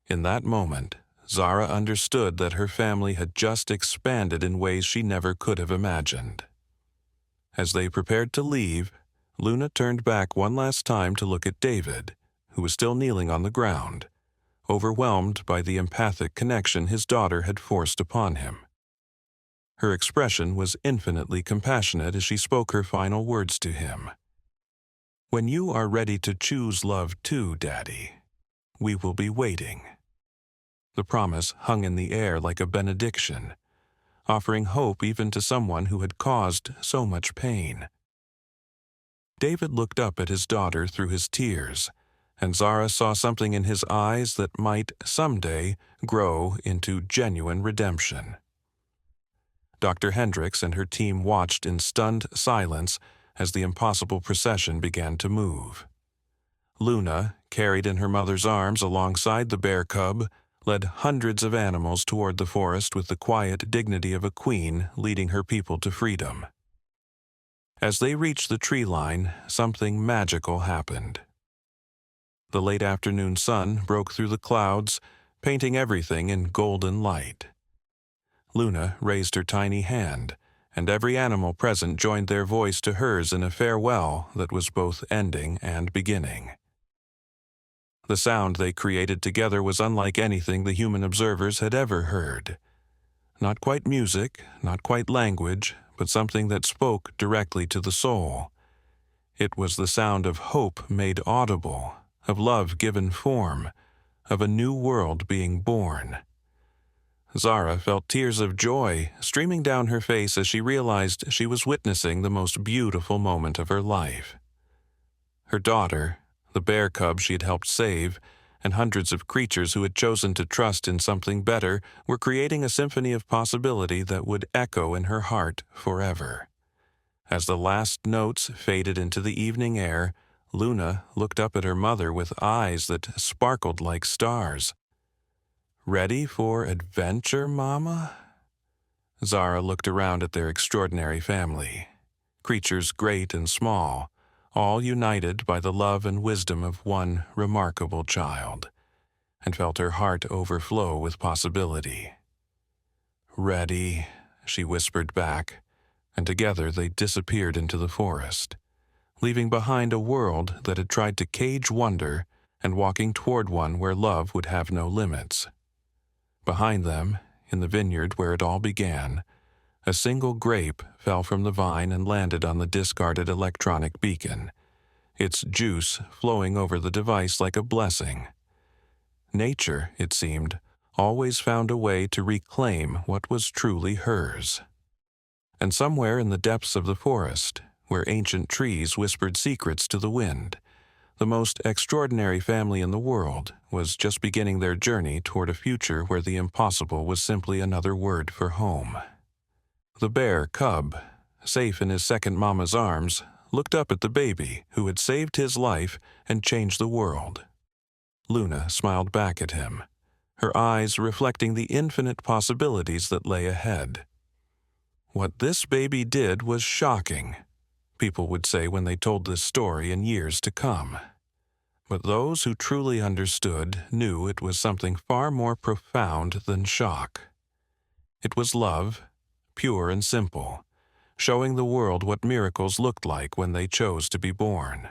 In that moment, Zara understood that her family had just expanded in ways she never could have imagined. As they prepared to leave, Luna turned back one last time to look at David, who was still kneeling on the ground, overwhelmed by the empathic connection his daughter had forced upon him. Her expression was infinitely compassionate as she spoke her final words to him. "When you are ready to choose love too, Daddy, "We will be waiting." The promise hung in the air like a benediction, offering hope even to someone who had caused so much pain. David looked up at his daughter through his tears, and Zara saw something in his eyes that might someday grow into genuine redemption. Dr. Hendricks and her team watched in stunned silence as the impossible procession began to move. Luna, carried in her mother's arms alongside the bear cub, led hundreds of animals toward the forest with the quiet dignity of a queen leading her people to freedom. As they reached the tree line, something magical happened. The late afternoon sun broke through the clouds, painting everything in golden light. Luna raised her tiny hand, and every animal present joined their voice to hers in a farewell that was both ending and beginning. The sound they created together was unlike anything the human observers had ever heard. Not quite music, not quite language, but something that spoke directly to the soul. It was the sound of hope made audible, of love given form, of a new world being born. Zara felt tears of joy streaming down her face as she realized she was witnessing the most beautiful moment of her life. Her daughter, the bear cub she had helped save, and hundreds of creatures who had chosen to trust in something better were creating a symphony of possibility that would echo in her heart forever. As the last notes faded into the evening air, Luna looked up at her mother with eyes that sparkled like stars. "Ready for adventure, Mama?" Zara looked around at their extraordinary family, creatures great and small, all united by the love and wisdom of one remarkable child, and felt her heart overflow with possibility. "Ready," she whispered back, and together they disappeared into the forest, leaving behind a world that had tried to cage wonder and walking toward one where love would have no limits. Behind them, in the vineyard where it all began, a single grape fell from the vine and landed on the discarded electronic beacon, its juice flowing over the device like a blessing. Nature, it seemed, always found a way to reclaim what was truly hers. And somewhere in the depths of the forest, where ancient trees whispered secrets to the wind, the most extraordinary family in the world was just beginning their journey toward a future where the impossible was simply another word for home. The bear cub, safe in his second mama's arms, looked up at the baby who had saved his life and changed the world. Luna smiled back at him, her eyes reflecting the infinite possibilities that lay ahead. What this baby did was shocking, people would say when they told this story in years to come. But those who truly understood knew it was something far more profound than shock. It was love, pure and simple, showing the world what miracles looked like when they chose to be born.